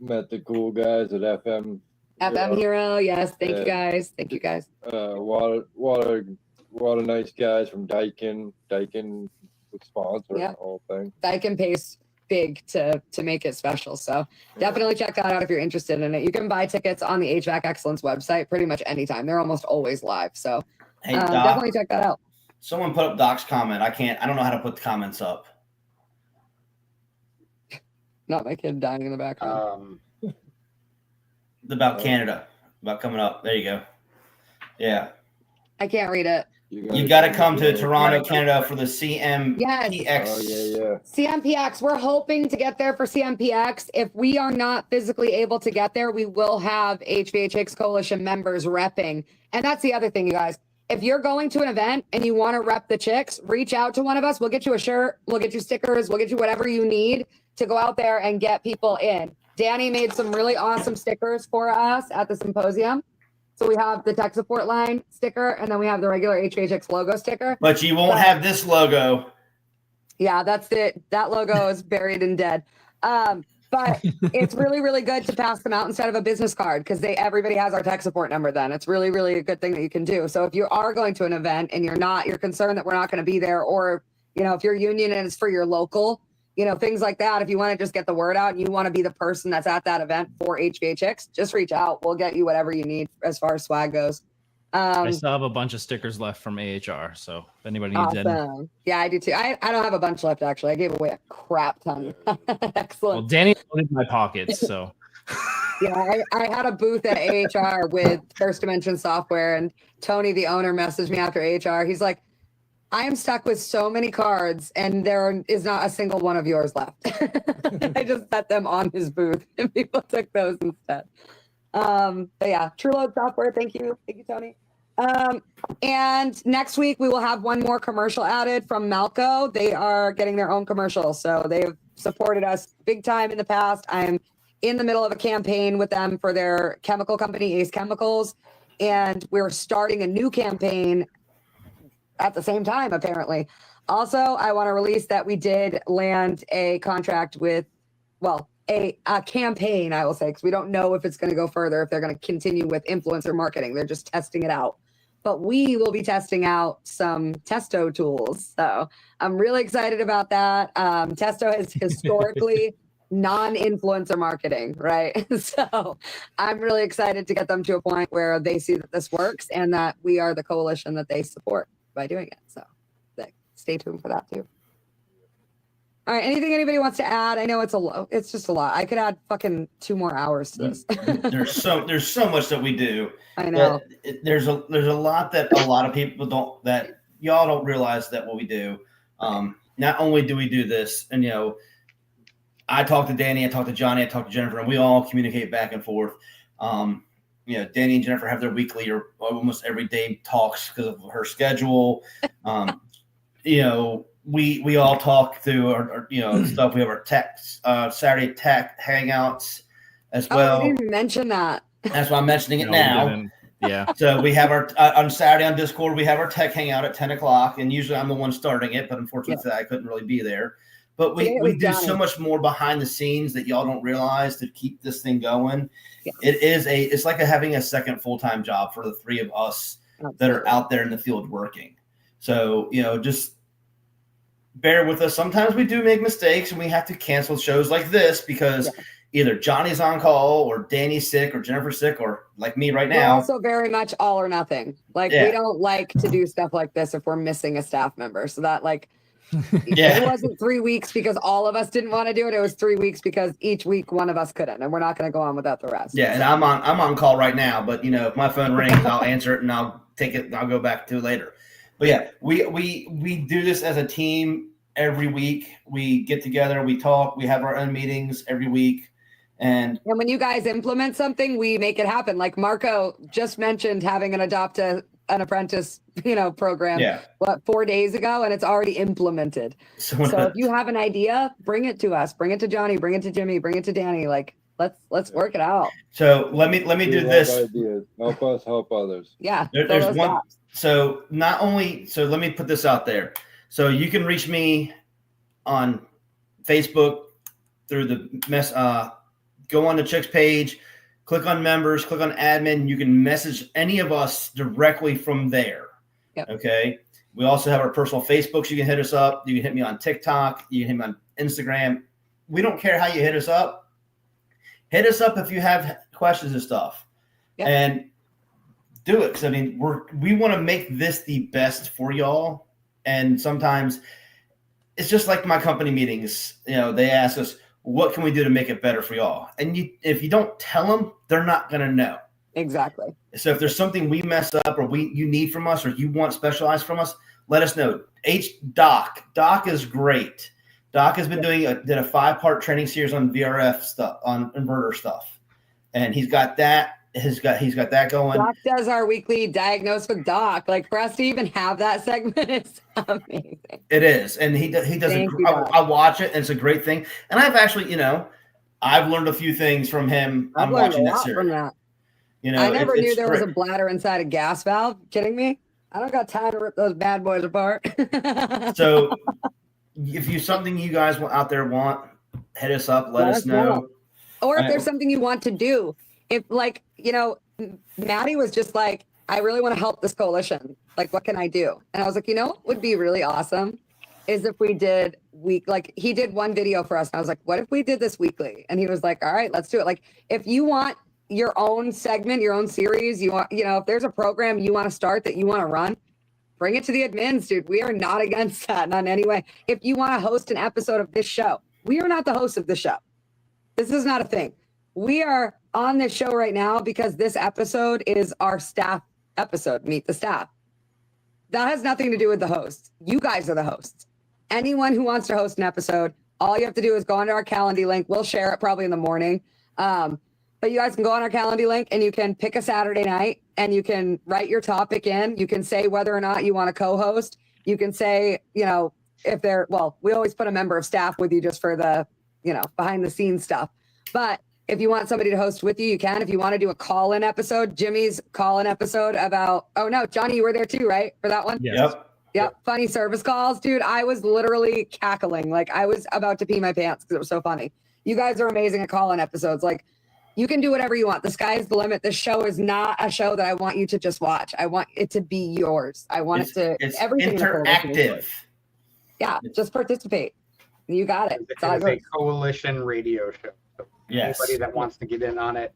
Met the cool guys at FM. FM Hero, yes. Thank you Yeah. guys. Thank you guys. What a nice guys from Daikin. Daikin was sponsoring Yeah. the whole thing. Daikin pays big to make it special. So definitely check that out if you're interested in it. You can buy tickets on the HVAC Excellence website pretty much anytime. They're almost always live. So Hey, Doc, definitely check that out. someone put up Doc's comment. I don't know how to put the comments up. Not my kid dying in the background. About Canada, about coming up. There you go. Yeah. I can't read it. You got to come to Toronto, Canada for the CMPX. Yes. Oh, yeah. CMPX. We're hoping to get there for CMPX. If we are not physically able to get there, we will have HVA-Chicks Coalition members repping. And that's the other thing, you guys. If you're going to an event and you want to rep the chicks, reach out to one of us. We'll get you a shirt. We'll get you stickers. We'll get you whatever you need to go out there and get people in. Danny made some really awesome stickers for us at the symposium. So we have the tech support line sticker, and then we have the regular HVA-Chicks logo sticker. But you won't have this logo. Yeah, that's it. That logo is buried and dead. But it's really, really good to pass them out instead of a business card because everybody has our tech support number then. It's really, really a good thing that you can do. So if you are going to an event and you're concerned that we're not going to be there, or, if your union and it's for your local, things like that. If you want to just get the word out and you want to be the person that's at that event for HVA-Chicks, just reach out. We'll get you whatever you need as far as swag goes. I still have a bunch of stickers left from AHR, so if anybody needs any. Awesome. Yeah, I do too. I don't have a bunch left actually. I gave away a crap ton. Excellent. Well, Danny loaded my pockets, so. Yeah, I had a booth at AHR with First Dimension Software, and Tony, the owner, messaged me after AHR. He's like, I am stuck with so many cards, and there is not a single one of yours left. I just set them on his booth, and people took those instead. But yeah, TrueLoad Software. Thank you, Tony. And next week we will have one more commercial added from Malco. They are getting their own commercial, so they've supported us big time in the past. I'm in the middle of a campaign with them for their chemical company, Ace Chemicals, and we're starting a new campaign at the same time, apparently. Also, I want to release that we did land a contract with, a campaign, I will say, because we don't know if it's going to go further, if they're going to continue with influencer marketing. They're just testing it out. But we will be testing out some Testo tools. So I'm really excited about that. Testo is historically non-influencer marketing, right? So I'm really excited to get them to a point where they see that this works and that we are the coalition that they support by doing it. So stay tuned for that too. All right. Anything anybody wants to add? I know it's just a lot. I could add fucking 2 more hours to this. There's so much that we do. I know. There's a lot that a lot of people that y'all don't realize that what we do. Not only do we do this, and I talk to Danny, I talk to Johnny, I talk to Jennifer, and we all communicate back and forth. Danny and Jennifer have their weekly or almost every day talks because of her schedule. We all talk through our stuff. We have our Saturday tech hangouts as well. I didn't even mention that. That's why I'm mentioning it now. Yeah. So we have our on Saturday on Discord, we have our tech hangout at 10 o'clock, and usually I'm the one starting it, but unfortunately today I couldn't really be there. But we do so much more behind the scenes that y'all don't realize to keep this thing going. Yes. It's like having a second full-time job for the 3 of us that are out there in the field working. So, just bear with us. Sometimes we do make mistakes and we have to cancel shows like this because either Johnny's on call or Danny's sick or Jennifer's sick or like me right now. We're also very much all or nothing. We don't like to do stuff like this if we're missing a staff member. So that it wasn't 3 weeks because all of us didn't want to do it. It was 3 weeks because each week one of us couldn't, and we're not going to go on without the rest. Yeah, and I'm on call right now, but if my phone rings, I'll answer it and I'll take it and I'll go back to it later. But yeah, we do this as a team. every week. We get together, we talk, we have our own meetings every week. And when you guys implement something, we make it happen. Like Marco just mentioned having an an apprentice, program, yeah. 4 days ago, and it's already implemented. So if you have an idea, bring it to us, bring it to Johnny, bring it to Jimmy, bring it to Danny. Like, let's work it out. So let me do this. Ideas. Help us help others. Yeah. There's one. Gaps. So let me put this out there. So you can reach me on Facebook through the go on the Chicks page, click on members, click on admin. You can message any of us directly from there. Yep. Okay. We also have our personal Facebooks. You can hit us up. You can hit me on TikTok. You can hit me on Instagram. We don't care how you hit us up. Hit us up if you have questions and stuff. Yep. And do it. Cause we want to make this the best for y'all. And sometimes it's just like my company meetings. They ask us, what can we do to make it better for y'all? And if you don't tell them, they're not going to know. Exactly. So if there's something we mess up or you need from us or you want specialized from us, let us know. Doc is great. Doc has been did a 5-part training series on VRF stuff, on inverter stuff. And he's got that. He's got that going. Doc does our weekly Diagnose with Doc. Like, for us to even have that segment is amazing. It is, and he does. I watch it, and it's a great thing. And I've actually, I've learned a few things from him. I've learned a lot from that. I never knew there was a bladder inside a gas valve. Kidding me? I don't got time to rip those bad boys apart. So, if something you guys out there want, hit us up. Let us know. Or if there's something you want to do. If Maddie was just like, I really want to help this coalition. Like, what can I do? And I was like, what would be really awesome is if we did he did one video for us. And I was like, what if we did this weekly? And he was like, all right, let's do it. Like, if you want your own segment, your own series, if there's a program you want to start that you want to run, bring it to the admins, dude. We are not against that, not in any way. If you want to host an episode of this show, we are not the host of the show. This is not a thing. We are on this show right now because this episode is our staff episode, Meet the Staff. That has nothing to do with the hosts. You guys are the hosts. Anyone who wants to host an episode, all you have to do is go onto our Calendly link. We'll share it probably in the morning. But you guys can go on our Calendly link and you can pick a Saturday night and you can write your topic in. You can say whether or not you want to co-host. You can say, if we always put a member of staff with you just for the, behind the scenes stuff. But if you want somebody to host with you, you can. If you want to do a call-in episode, Jimmy's call-in episode about, Johnny, you were there too, right? For that one? Yes. Yep. Funny service calls. Dude, I was literally cackling. Like, I was about to pee my pants because it was so funny. You guys are amazing at call-in episodes. Like, you can do whatever you want. The sky's the limit. This show is not a show that I want you to just watch. I want it to be yours. I want it's everything interactive. Yeah, just participate. You got it. It's a coalition radio show. So anybody that wants to get in on it,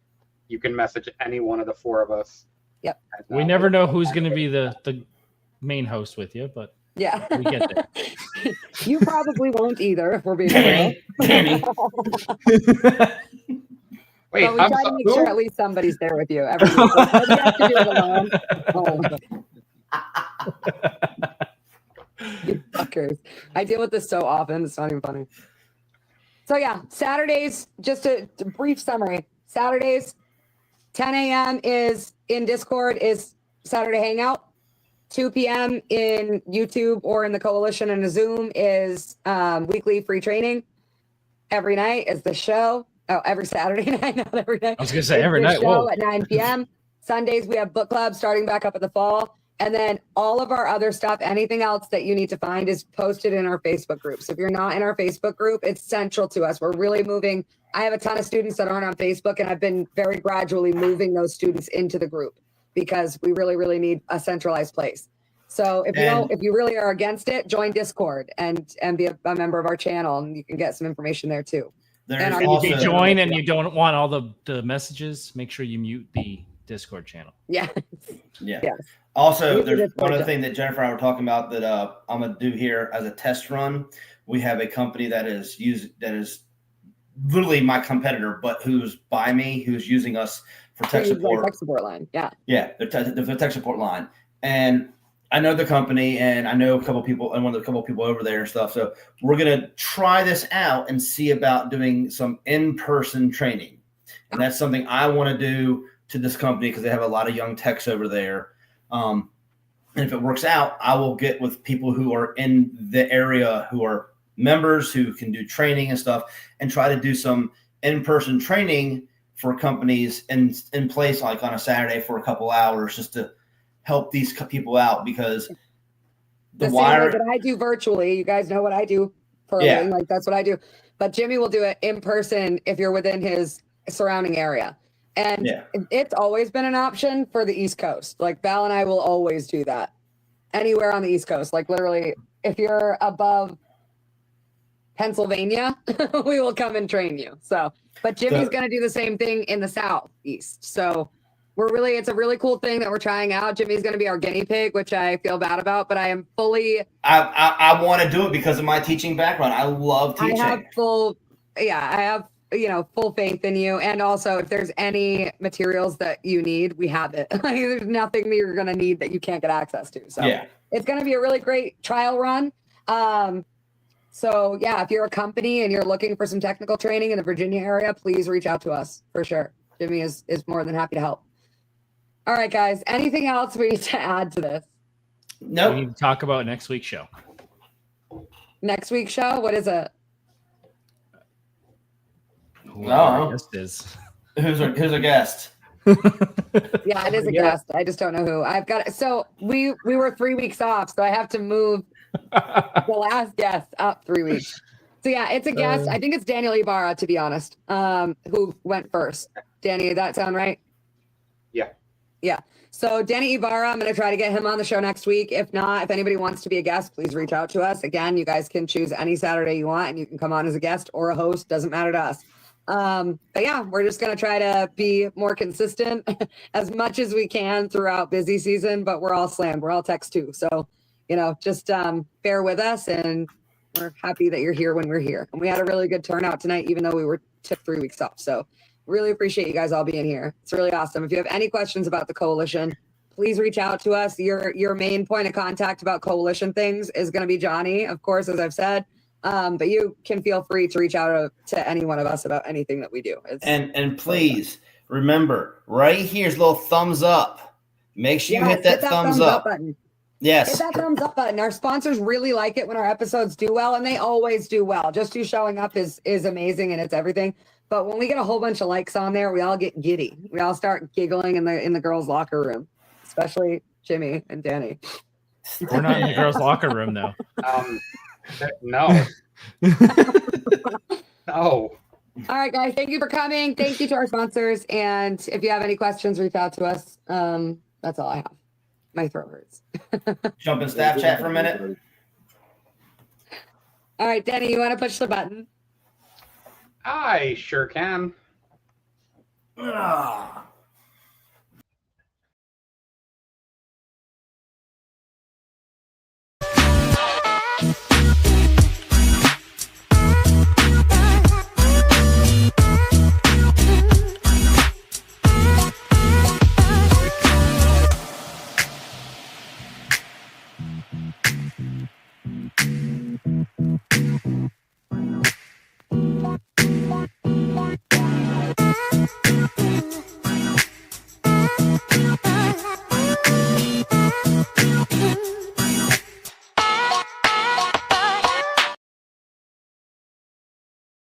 you can message any one of the 4 of us. Yep. We never know who's going to be the main host with you, but yeah, we get there. You probably won't either, if we're being real. Wait, but we try to make sure at least somebody's there with you every week. You have to do it alone. You fuckers. I deal with this so often. It's not even funny. So yeah, Saturdays, just a brief summary. Saturdays, 10 a.m. is in Discord is Saturday Hangout. 2 p.m. in YouTube or in the Coalition and a Zoom is weekly free training. Every night is the show. Oh, every Saturday night, not every night. I was going to say every night. Show at 9 p.m. Sundays, we have book club starting back up in the fall. And then all of our other stuff, anything else that you need to find is posted in our Facebook group. So if you're not in our Facebook group, it's central to us. We're really moving. I have a ton of students that aren't on Facebook, and I've been very gradually moving those students into the group because we really, really need a centralized place. So if you really are against it, join Discord and be a member of our channel, and you can get some information there too. And if you join and you don't want all the messages, make sure you mute the Discord channel. Yeah. Also, there's one other thing that Jennifer and I were talking about that I'm going to do here as a test run. We have a company that is literally my competitor, but who's by me, who's using us for tech support. Tech support line. Yeah. Yeah, the tech support line. And I know the company, and I know a couple people, and one of the couple people over there and stuff. So we're gonna try this out and see about doing some in-person training, and that's something I want to do to this company because they have a lot of young techs over there. And if it works out, I will get with people who are in the area who are members who can do training and stuff, and try to do some in-person training for companies in place, like on a Saturday for a couple hours, just to help these people out, because the same way that I do virtually. You guys know what I do for a living, like that's what I do. But Jimmy will do it in person if you're within his surrounding area. And it's always been an option for the East Coast. Like Val and I will always do that anywhere on the East Coast. Like literally, if you're above Pennsylvania, we will come and train you. So, but Jimmy's going to do the same thing in the Southeast. So it's a really cool thing that we're trying out. Jimmy's going to be our guinea pig, which I feel bad about, but I am fully. I want to do it because of my teaching background. I love teaching. I have full faith in you. And also, if there's any materials that you need, we have it. Like, there's nothing that you're going to need that you can't get access to. So it's going to be a really great trial run. So yeah, if you're a company and you're looking for some technical training in the Virginia area, please reach out to us for sure. Jimmy is more than happy to help. All right, guys. Anything else we need to add to this? No. We need to talk about next week's show. Next week's show? What is it? Our guest is. Who's a guest? Yeah, it is a guest. I just don't know who. I've got it. So we were 3 weeks off, so I have to move the last guest up 3 weeks. So yeah, it's a guest. I think it's Daniel Ibarra, to be honest, who went first. Danny, does that sound right? Yeah. So Danny Ibarra, I'm going to try to get him on the show next week. If not, if anybody wants to be a guest, please reach out to us. Again, you guys can choose any Saturday you want, and you can come on as a guest or a host. Doesn't matter to us. But yeah, we're just going to try to be more consistent as much as we can throughout busy season, but we're all slammed. We're all techs too. So, just bear with us, and we're happy that you're here when we're here. And we had a really good turnout tonight, even though we took 3 weeks off. So really appreciate you guys all being here. It's really awesome. If you have any questions about the coalition, please reach out to us. Your main point of contact about coalition things is going to be Johnny, of course, as I've said. But you can feel free to reach out to any one of us about anything that we do. And please remember, right here's a little thumbs up. Make sure you hit that thumbs up button. Yes. Hit that thumbs up button. Our sponsors really like it when our episodes do well, and they always do well. Just you showing up is amazing, and it's everything. But when we get a whole bunch of likes on there, we all get giddy. We all start giggling in the girls' locker room, especially Jimmy and Danny. We're not in the girls' locker room, though. No. No. All right, guys. Thank you for coming. Thank you to our sponsors. And if you have any questions, reach out to us. That's all I have. My throat hurts. Jump in staff chat for a minute. All right, Danny, you want to push the button? I sure can.